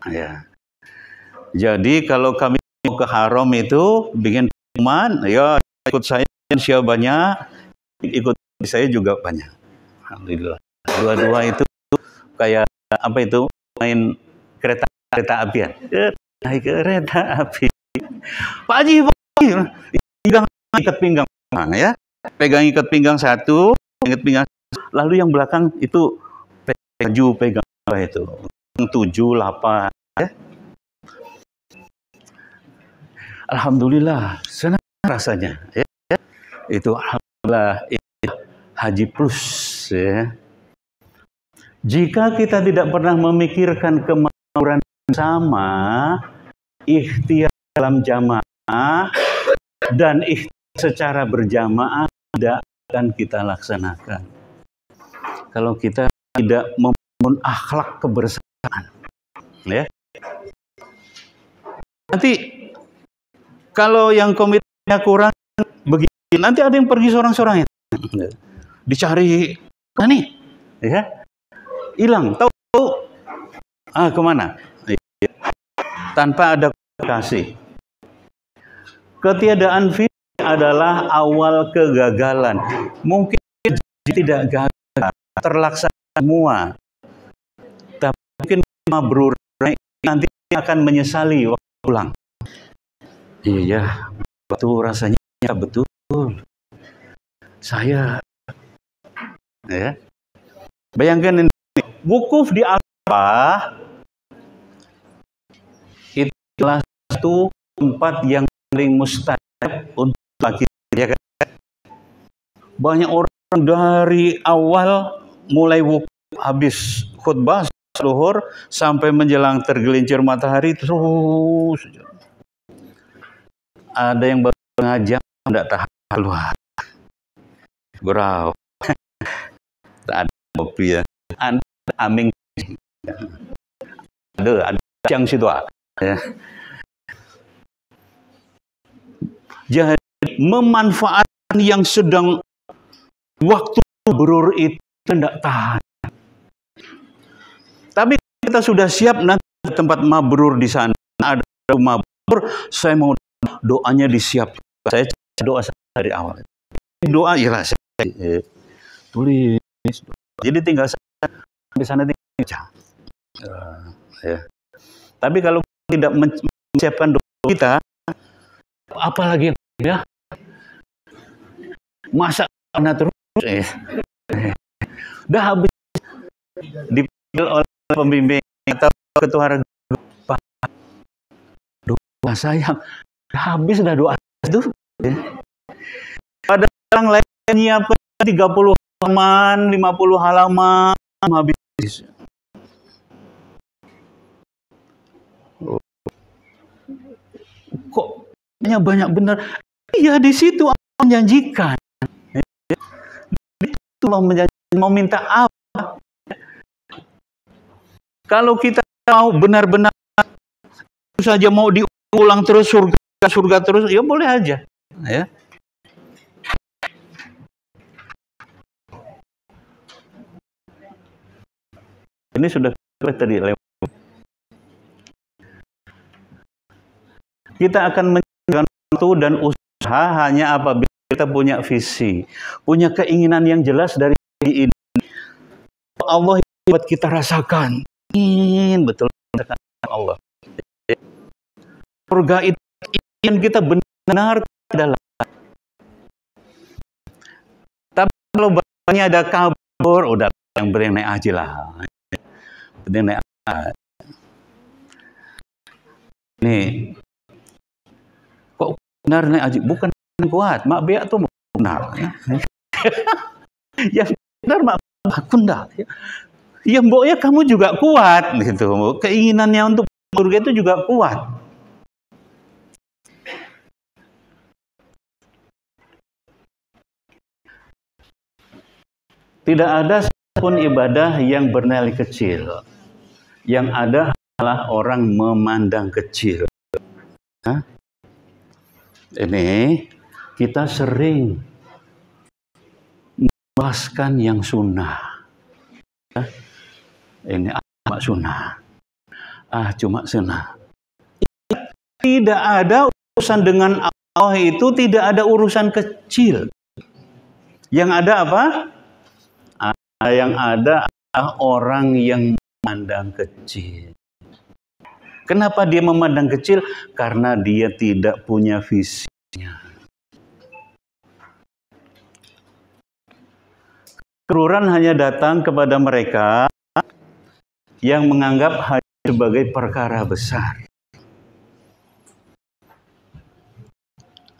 ya. Jadi kalau kami mau ke haram itu bikin teman, ya ikut saya siapa banyak, ikut saya juga banyak. Alhamdulillah. Dua-dua itu kayak apa itu main kereta apian. Naik kereta api. Pak Haji, pegang ikat pinggang, ya. Pegang ikat pinggang satu, ikat pinggang. Lalu yang belakang itu pegang apa itu? 7, 8, ya. Alhamdulillah, senang rasanya, ya. Itu alhamdulillah haji plus, ya. Jika kita tidak pernah memikirkan kemakmuran sama, ikhtiar dalam jamaah dan ikhtiar secara berjamaah tidak akan kita laksanakan. Kalau kita tidak membangun akhlak kebersamaan, ya. Nanti kalau yang komitmennya kurang begini, nanti ada yang pergi seorang-seorang, ya. Dicari nih, ya, hilang, tahu kemana? Tanpa ada komunikasi. Ketiadaan visi adalah awal kegagalan. Mungkin tidak gagal, terlaksana semua, tapi mungkin mabrur nanti akan menyesali waktu pulang. Iya, betul, rasanya betul. Saya, ya, bayangkan ini, wukuf di Arafah itu adalah satu tempat yang paling mustajab untuk laki, ya kan? Banyak orang dari awal mulai wukuf habis khutbah zuhur sampai menjelang tergelincir matahari terus. Ada yang baru ngajak tidak tahan keluar. Gurau. Tak ada kopi, ya. Anda aming. Ada yang situ, ya. Jadi memanfaatkan yang sedang waktu mabrur itu tidak tahan. Tapi kita sudah siap nanti tempat mabrur di sana ada mabrur, saya mau doanya disiapkan. Saya doa dari awal. Doa ialah saya tulis. Jadi tinggal di sana tinggal. Ya. Tapi kalau tidak menyiapkan doa kita, apalagi ya, masa karena terus, udah habis dipanggil oleh pembimbing atau ketua doa sayang, udah habis dah doa itu. Ada orang lain nyiapkan 30 halaman, 50 halaman habis. Kok banyak benar? Iya, di situ Allah menjanjikan. Itu mau minta apa? Kalau kita mau benar-benar saja mau diulang terus surga terus, ya boleh aja, ya. Ini sudah tadi lewat. Kita akan menjalankan waktu dan usaha hanya apabila kita punya visi, punya keinginan yang jelas dari ini. Allah buat kita rasakan, betul Allah. Surga itu yang kita benar adalah Kalau bapaknya ada kabur, udah yang penting naik haji lah. Penting naik haji. Nih, kok benar naik haji? Bukan kuat, mak beak tuh benar. Ya. Yang benar mak kunda. Ya mboknya kamu juga kuat, gitu. Keinginannya untuk surga itu juga kuat. Tidak ada satupun ibadah yang bernilai kecil. Yang ada adalah orang memandang kecil. Nah, ini kita sering membahaskan yang sunnah. Ini cuma sunnah. Cuma sunnah. Tidak ada urusan dengan Allah itu, tidak ada urusan kecil. Yang ada apa? Yang ada adalah orang yang memandang kecil. Kenapa dia memandang kecil? Karena dia tidak punya visinya. Keruran hanya datang kepada mereka yang menganggap haji sebagai perkara besar.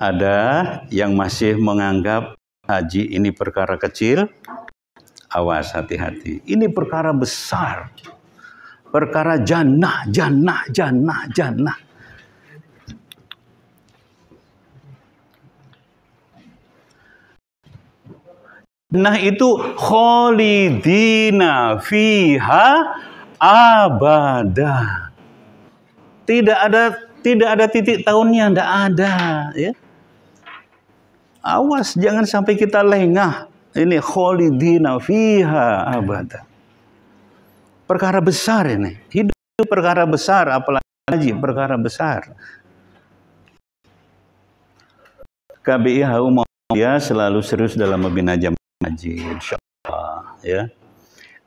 Ada yang masih menganggap haji ini perkara kecil. Awas, hati-hati. Ini perkara besar. Perkara jannah. Nah itu kholidina fiha abada. Tidak ada titik tahunnya, tidak ada. Ya. Awas, jangan sampai kita lengah. Ini kholidina fiha abada. Perkara besar ini. Hidup perkara besar, apalagi perkara besar. KBI HU Muhammadiyah selalu serius dalam membina jamaah haji, insyaallah. Ya.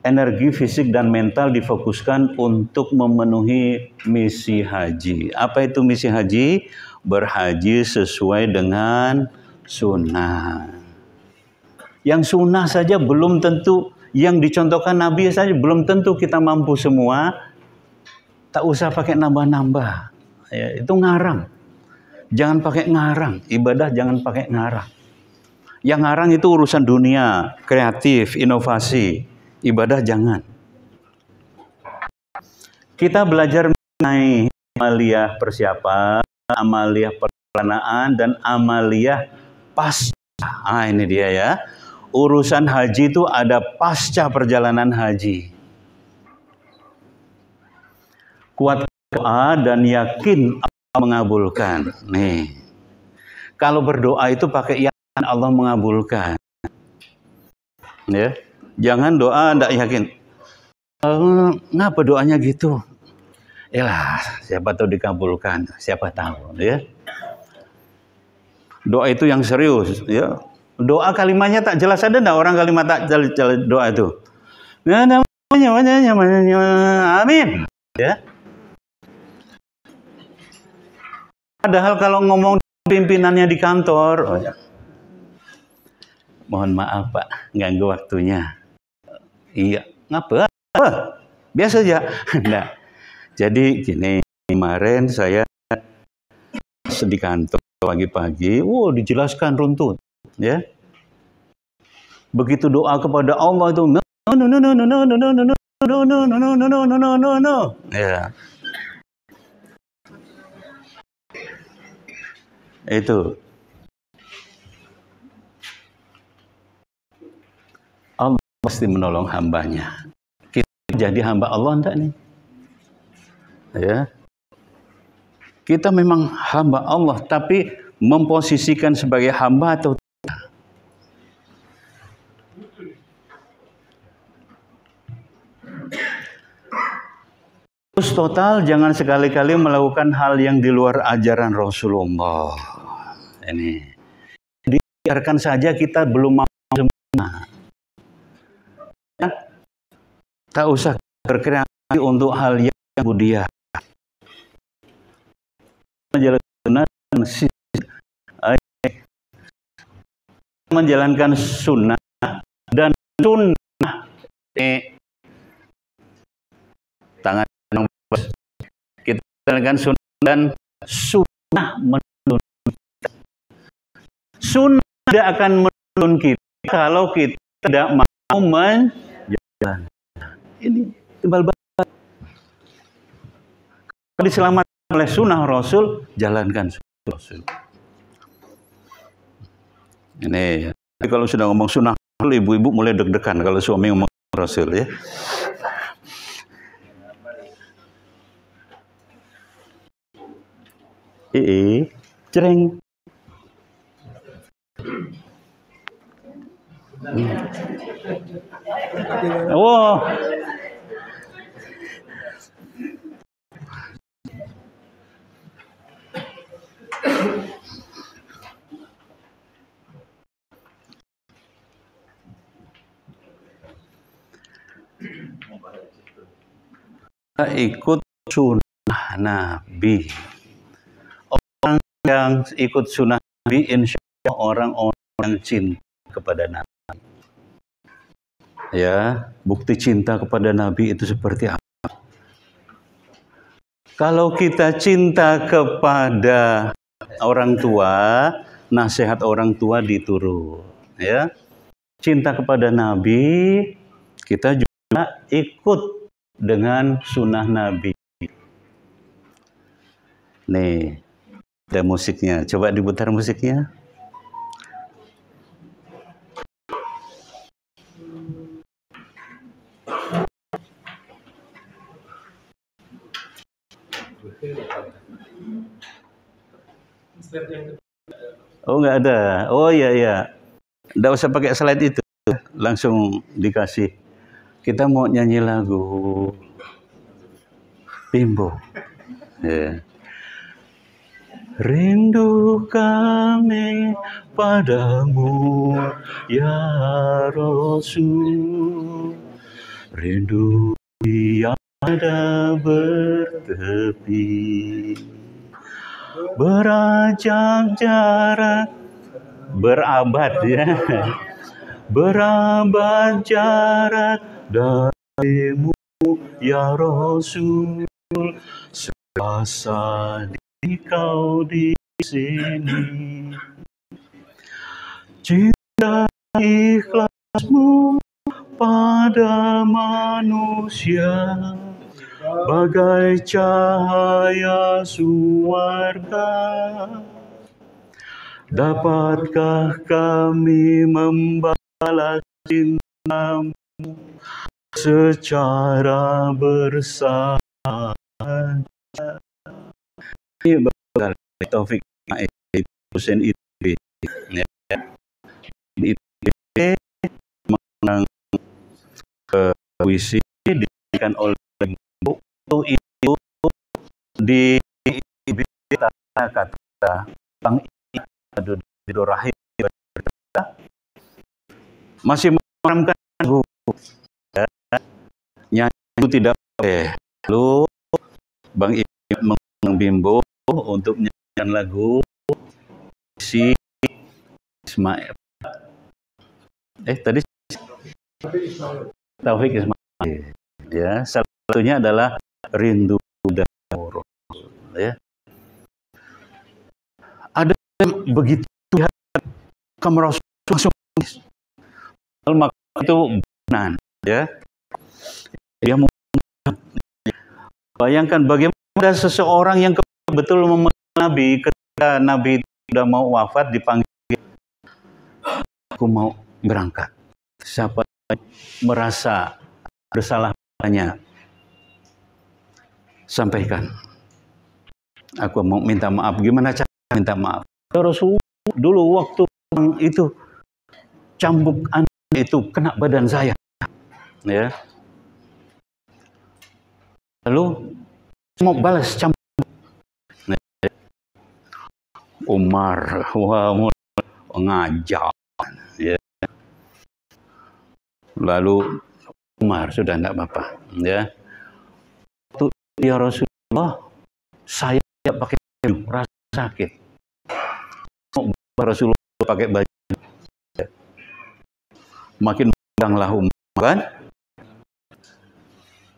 Energi fisik dan mental difokuskan untuk memenuhi misi haji. Apa itu misi haji? Berhaji sesuai dengan sunnah. Yang sunnah saja belum tentu, yang dicontohkan Nabi saja belum tentu kita mampu semua. Tak usah pakai nambah-nambah. Ya, itu ngarang. Jangan pakai ngarang. Ibadah jangan pakai ngarang. Yang ngarang itu urusan dunia, kreatif, inovasi. Ibadah jangan. Kita belajar mengenai amaliyah persiapan, amaliyah perencanaan, dan amaliyah pasca. Ini dia ya. Urusan haji itu ada pasca perjalanan haji. Kuat doa dan yakin Allah mengabulkan. Nih, kalau berdoa itu pakai yakin Allah mengabulkan. Ya, jangan doa tidak yakin. Ngapa doanya gitu? Yalah, siapa tahu dikabulkan, siapa tahu. Ya, doa itu yang serius. Ya. Doa kalimatnya tak jelas, ada enggak orang kalimat tak jelas doa itu? Amin. Ya. Padahal kalau ngomong pimpinannya di kantor, mohon maaf Pak, ganggu waktunya. Iya, ngapa? Biasa aja. Enggak. Jadi gini, kemarin saya di kantor pagi-pagi, dijelaskan runtut. Ya, begitu doa kepada Allah itu ya, itu Allah pasti menolong hambanya. Kita jadi hamba Allah enggak nih? Ya, kita memang hamba Allah, tapi memposisikan sebagai hamba atau terus total, jangan sekali-kali melakukan hal yang di luar ajaran Rasulullah. Ini biarkan saja kita belum mau sempurna. Ya? Tak usah berkreasi untuk hal yang budiah. Menjalankan sunnah sunnah. Tangan kita jalankan sunnah dan sunnah menuntun. Sunnah tidak akan menuntun kita kalau kita tidak mau menjalankan. Ini timbal balik. Kalau diselamatkan oleh sunnah Rasul, jalankan sunnah Rasul. Ini, kalau sudah ngomong sunnah Rasul, ibu-ibu mulai deg-degan kalau suami ngomong Rasul ya. Cereng. Oh. Ikut sunnah Nabi. Orang yang ikut sunnah Nabi, insya Allah orang-orang cinta kepada Nabi. Ya, bukti cinta kepada Nabi itu seperti apa? Kalau kita cinta kepada orang tua, nasihat orang tua diturut. Ya, cinta kepada Nabi, kita juga ikut dengan sunnah Nabi. Nih, ada musiknya. Coba diputar musiknya. Oh, nggak ada. Oh iya, iya. Nggak usah pakai slide itu. Langsung dikasih. Kita mau nyanyi lagu Bimbo. Ya. Rindu kami padamu, ya Rasul. Rindu tiada bertepi. Berajak jarak, berabad ya. Berabad jarak darimu, ya Rasul. Serasa kau di sini. Cinta ikhlasmu pada manusia bagai cahaya surga. Dapatkah kami membalas cintamu secara bersama? Ini bakal Taufik Husain ITB ya. Di ITB menang puisi diberikan oleh buku itu di ITB kata Bang Abdul Rahim masih mengeramkan lagu ya. Nyanyi itu tidak boleh. Lalu Bang Bimbo untuk menyanyikan lagu si Ismail. Tadi Taufik Ismail. Ya, salah satunya adalah Rindu dan Rasul. Ya. Ada yang begitu lihat kamu Rasul langsung maka itu benar. Ya. Dia mau bayangkan bagaimana ada seseorang yang betul memeluk Nabi ketika Nabi sudah mau wafat dipanggil, aku mau berangkat. Siapa merasa bersalah padanya, sampaikan. Aku mau minta maaf. Gimana cara minta maaf? Ya Rasul, dulu waktu itu cambuk itu kena badan saya. Ya. Lalu mau balas cambuk. Umar, wah, ngajak, ya. Lalu Umar sudah tidak apa-apa, ya. Waktu ya Rasulullah, saya tidak pakai baju, rasa sakit. Rasulullah pakai baju, ya. Makin undanglah Umar kan.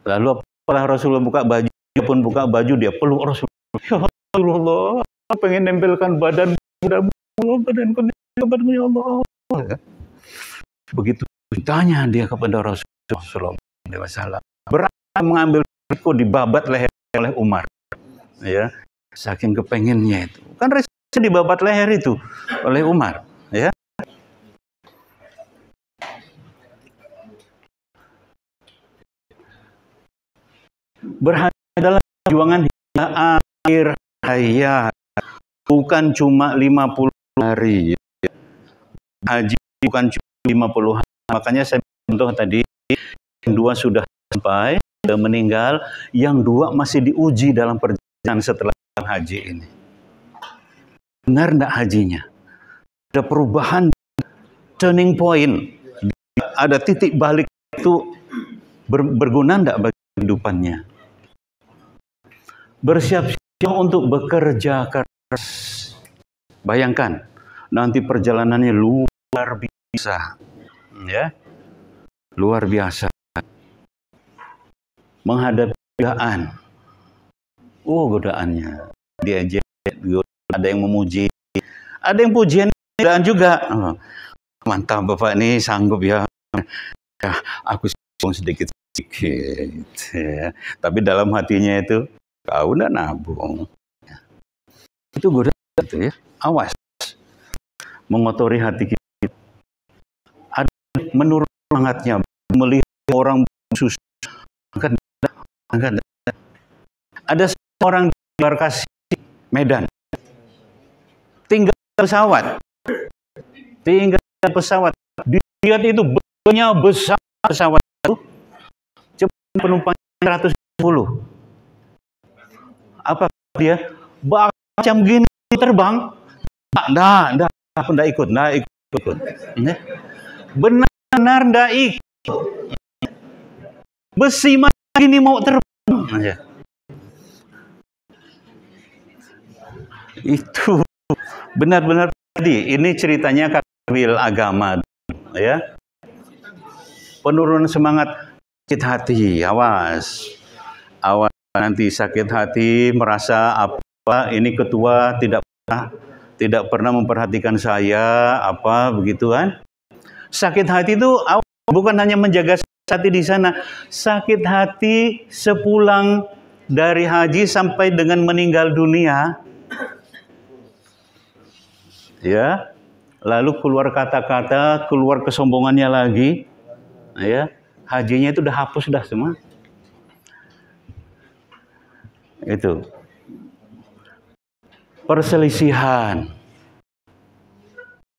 Lalu apabila Rasulullah buka baju, dia pun buka baju, dia peluk Rasulullah. Ya Rasulullah, pengen nempelkan badan badanku ya Allah. Begitu cintanya dia kepada Rasulullah SAW, berani mengambil risiko dibabat leher oleh Umar. Ya, saking kepengennya itu. Kan risiko dibabat leher itu oleh Umar, ya. Berhaji adalah perjuangan hingga akhir hayat, bukan cuma 50 hari. Haji bukan cuma 50 hari. Makanya saya contoh tadi, yang 2 sudah sampai, sudah meninggal, yang 2 masih diuji dalam perjalanan setelah haji ini. Benar enggak hajinya? Ada perubahan, turning point, ada titik balik itu berguna enggak bagi kehidupannya? Bersiap-siap untuk bekerja keras. Bayangkan, nanti perjalanannya luar biasa, ya, luar biasa. Menghadapi godaan, godaannya, diajak, ada yang memuji, ada yang pujian, godaan juga. Mantap Bapak ini sanggup ya, aku sedikit. Ya. Tapi dalam hatinya itu, kau udah nabung. Itu godaan itu ya. Awas. Mengotori hati kita. Ada menurut semangatnya. Melihat orang susah. Ada seorang di embarkasi Medan. Tinggal pesawat. Dilihat itu banyak besar pesawat itu. Penumpang 110. Apa dia? Macam gini terbang? Enggak ikut. Benar enggak ikut. Besi macam ini mau terbang. Itu benar-benar tadi. Ini ceritanya kabil agama, ya. Penurunan semangat. Sakit hati, awas nanti sakit hati, merasa apa ini ketua tidak pernah memperhatikan saya, apa begitu kan? Sakit hati itu bukan hanya menjaga hati di sana, sakit hati sepulang dari haji sampai dengan meninggal dunia, ya, lalu keluar kata-kata, keluar kesombongannya lagi, ya. Hajinya itu udah hapus dah semua. Itu. Perselisihan.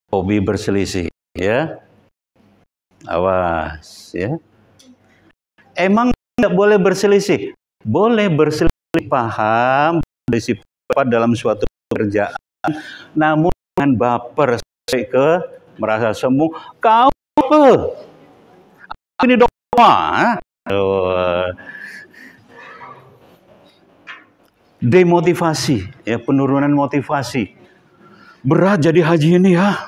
Hobi berselisih, ya. Awas, ya. Emang nggak boleh berselisih? Boleh berselisih paham, berselisih pendapat dalam suatu pekerjaan, namun dengan baper sampai ke merasa sombong. Kau apa? Ini doa. Demotivasi, ya, penurunan motivasi. Berat jadi haji ini ya.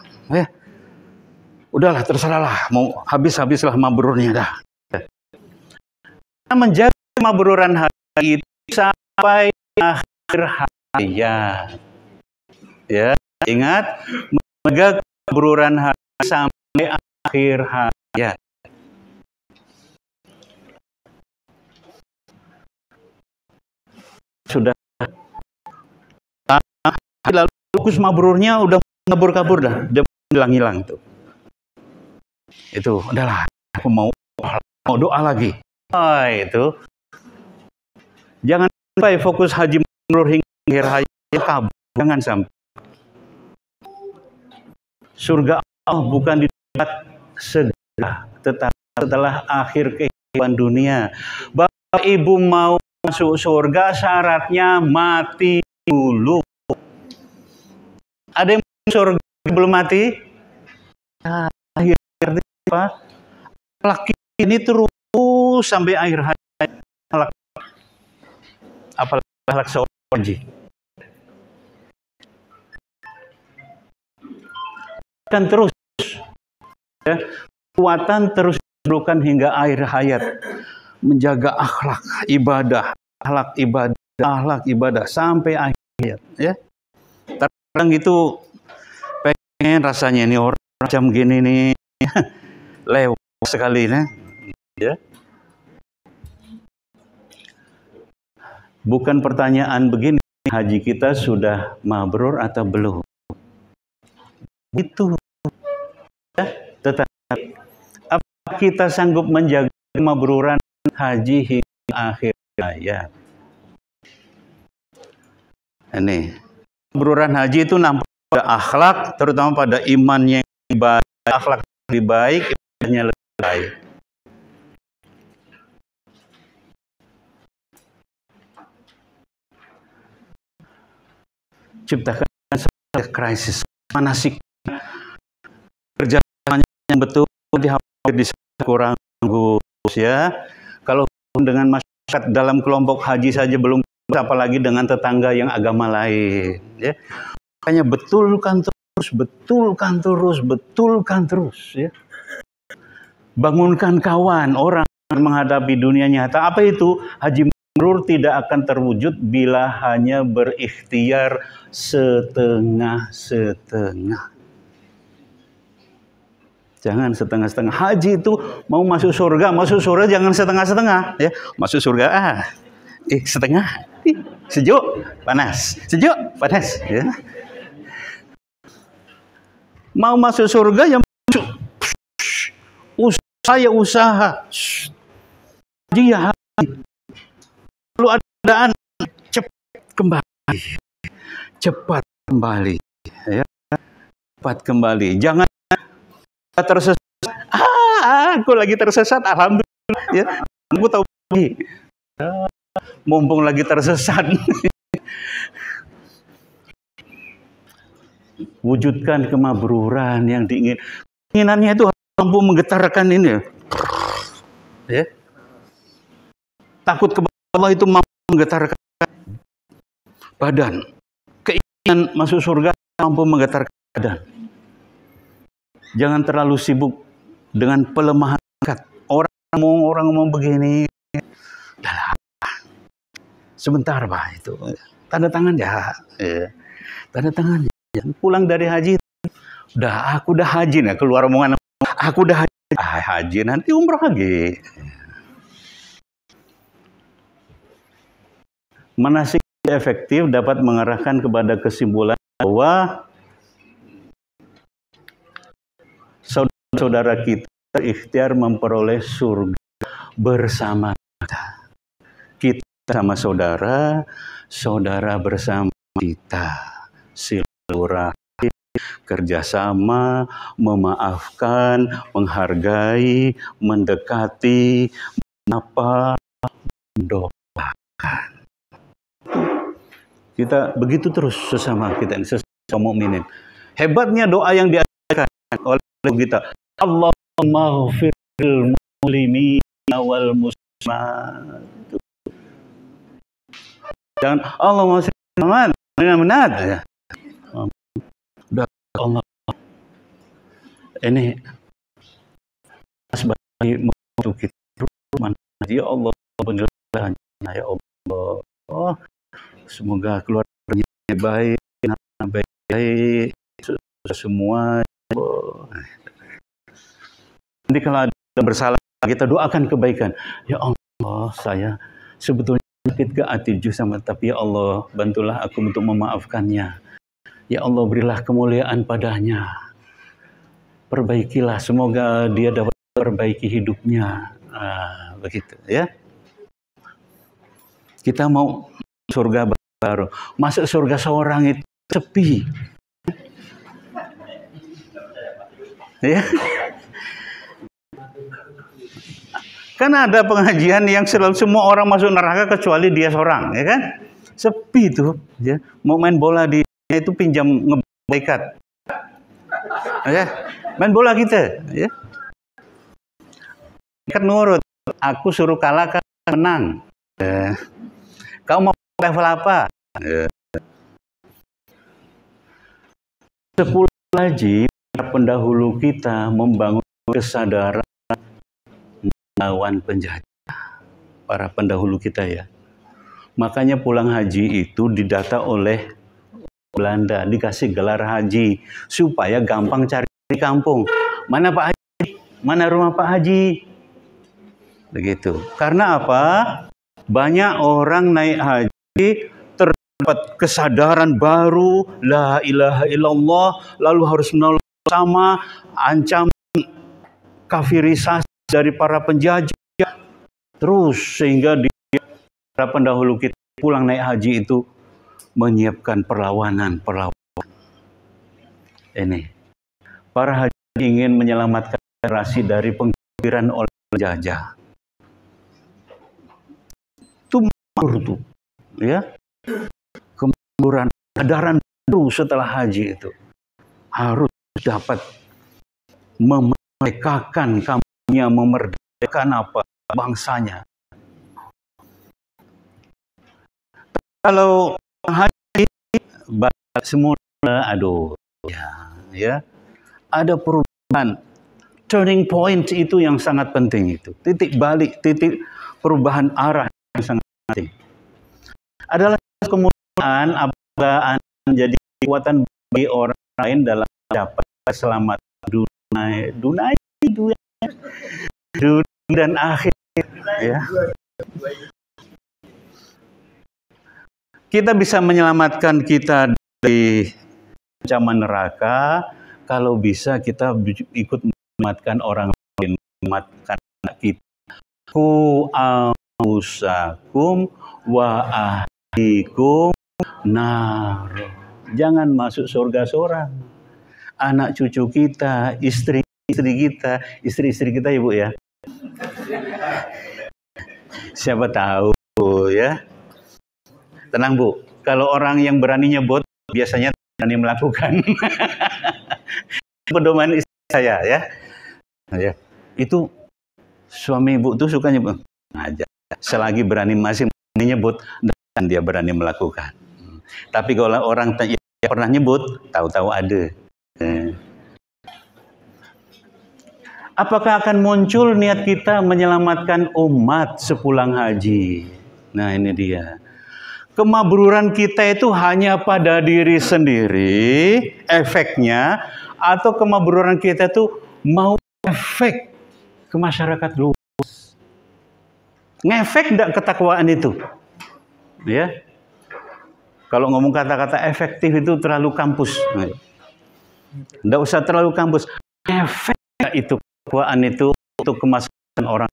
Udahlah, terserahlah, mau habislah mabrurnya dah. Menjaga mabruran haji itu sampai akhir hayat. Ya, ingat, menjaga mabruran haji sampai akhir hayat. Sudah lalu fokus mabrurnya udah kabur dah, udah hilang tuh. Itu udahlah, aku mau doa lagi. Itu jangan sampai fokus haji mabrur hingga akhir hayat kabur, jangan sampai. Surga Allah bukan didapat segera, tetapi setelah akhir kehidupan dunia. Bapak Ibu mau masuk surga, syaratnya mati dulu. Ada yang masuk surga belum mati? Akhirnya apa? Laki ini terus sampai akhir hayat. Apalagi seorang haji. Kan terus, ya, kekuatan terus diberikan hingga akhir hayat, menjaga akhlak ibadah, akhlak ibadah sampai akhir hayat. Ya, terkadang itu pengen rasanya ini orang macam gini nih lewat sekali, nah. Ya. Bukan pertanyaan begini, haji kita sudah mabrur atau belum? Itu. Ya, tetapi apakah kita sanggup menjaga kemabruran haji hingga akhir hayat? Ini kemabruran haji itu nampak pada akhlak, terutama pada imannya yang baik, akhlak lebih baik, ibadahnya lebih baik. Ciptakan krisis manasik, kerjaan yang betul hampir kurang bagus, ya. Kalau dengan masyarakat dalam kelompok haji saja belum, apalagi dengan tetangga yang agama lain, ya. Makanya betulkan terus, ya. Bangunkan kawan, orang menghadapi dunia nyata. Apa itu? Haji mabrur tidak akan terwujud bila hanya berikhtiar setengah-setengah. Jangan setengah-setengah. Haji itu mau masuk surga jangan setengah-setengah, ya. Masuk surga setengah, sejuk, panas, ya. Mau masuk surga yang usaha. Dia perlu adaan cepat kembali, ya. Cepat kembali. Jangan tersesat. Aku lagi tersesat, alhamdulillah, ya. Aku tahu lagi. Mumpung lagi tersesat. Wujudkan kemabruran yang diingin. Keinginannya itu mampu menggetarkan ini, ya. Takut kepada Allah itu mampu menggetarkan badan. Keinginan masuk surga mampu menggetarkan badan. Jangan terlalu sibuk dengan pelemahan zakat. Orang ngomong begini, sebentar Pak, itu tanda tangan ya. Tanda tangan. Pulang dari haji, aku udah haji, nah keluar omongan, aku udah haji, haji nanti umroh lagi. Manasik efektif dapat mengarahkan kepada kesimpulan bahwa saudara kita ikhtiar memperoleh surga bersama kita. Kita sama saudara, saudara bersama kita. Silaturahmi, kerjasama, memaafkan, menghargai, mendekati, mendoakan. Kita begitu terus sesama kita, sesama mukminin. Hebatnya doa yang diajarkan oleh kita. Allahumma ghfiril muslimina wal muslimat. Jangan Allahumma sholli ala Udah Allah. Ini sebagai untuk kita ya Allah, ya Allah. Semoga keluarganya baik, baik semua. Nanti kalau ada bersalah, kita doakan kebaikan. Ya Allah, saya sebetulnya sakit ke hati sama, tapi ya Allah, bantulah aku untuk memaafkannya. Ya Allah, berilah kemuliaan padanya. Perbaikilah, semoga dia dapat perbaiki hidupnya. Begitu, ya. Kita mau surga baru. Masuk surga seorang itu sepi. Ya. Kan ada pengajian yang selalu semua orang masuk neraka kecuali dia seorang, ya kan? Sepi tuh, ya. Mau main bola itu pinjam ngebaikat. Ya. Main bola kita, ya. Kan nurut, aku suruh kalah kan menang. Ya. Kau mau level apa? Ya. 10 haji pendahulu kita membangun kesadaran lawan penjajah, para pendahulu kita ya. Makanya pulang haji itu didata oleh Belanda, dikasih gelar haji supaya gampang cari di kampung. Mana Pak Haji? Mana rumah Pak Haji? Begitu. Karena apa? Banyak orang naik haji terdapat kesadaran baru, la ilaha illallah, lalu harus menolak sama ancaman kafirisasi dari para penjajah. Terus sehingga para pendahulu kita pulang naik haji itu menyiapkan perlawanan. Ini para haji ingin menyelamatkan generasi dari pengkafiran oleh penjajah. Itu ya, kemunduran, kesadaran baru setelah haji itu harus dapat memerdekakan kamunya, memerdekakan apa bangsanya. Kalau haji balik semula, aduh ya ada perubahan, turning point itu yang sangat penting itu, titik balik, titik perubahan arah yang sangat penting adalah kemuliaan apabila Anda menjadi kekuatan bagi orang lain dalam dapat keselamatan dunia dan akhir ya. Kita bisa menyelamatkan kita dari ancaman neraka kalau bisa kita ikut menyelamatkan orang lain, menyelamatkan kita. Ku anfusakum wa ahlikum nar. Jangan masuk surga seorang. Anak cucu kita, istri-istri kita Ibu ya. Siapa tahu ya. Tenang Bu, kalau orang yang berani nyebut biasanya berani melakukan. Pedoman istri saya ya. Ya. Itu suami Ibu tuh suka nyebut aja. Selagi berani masih nyebut dan dia berani melakukan. Tapi kalau orang yang pernah nyebut, tahu-tahu ada. Apakah akan muncul niat kita menyelamatkan umat sepulang haji? Nah ini dia. Kemabruran kita itu hanya pada diri sendiri efeknya, atau kemabruran kita itu mau efek ke masyarakat luas. Ngefek enggak ketakwaan itu? Ya. Kalau ngomong kata-kata efektif itu terlalu kampus. Enggak usah terlalu kampus. Efek itu ketakwaan itu untuk kemaslahatan orang.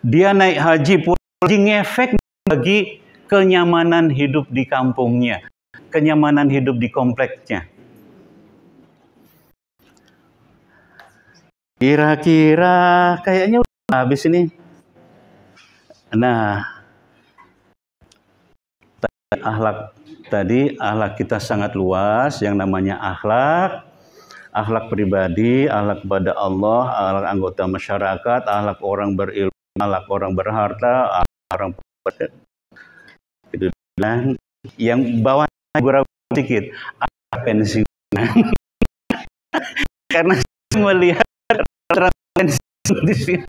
Dia naik haji pun ngefek bagi kenyamanan hidup di kampungnya, kenyamanan hidup di kompleknya. Kira-kira kayaknya udah habis ini. Nah, akhlak kita sangat luas, yang namanya akhlak pribadi, akhlak kepada Allah, akhlak anggota masyarakat, akhlak orang berilmu, akhlak orang berharta, akhlak orang yang bawah beberapa sedikit pensiunan. Karena melihat pensiun di sini.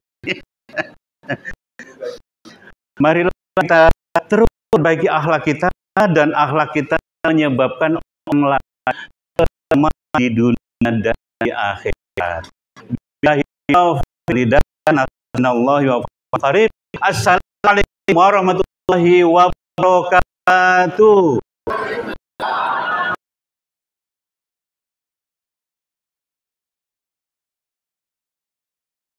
Marilah kita terus perbaiki akhlak kita, dan akhlak kita menyebabkan orang lain di dunia dan di akhirat. Assalamualaikum warahmatullahi wabarakatuh.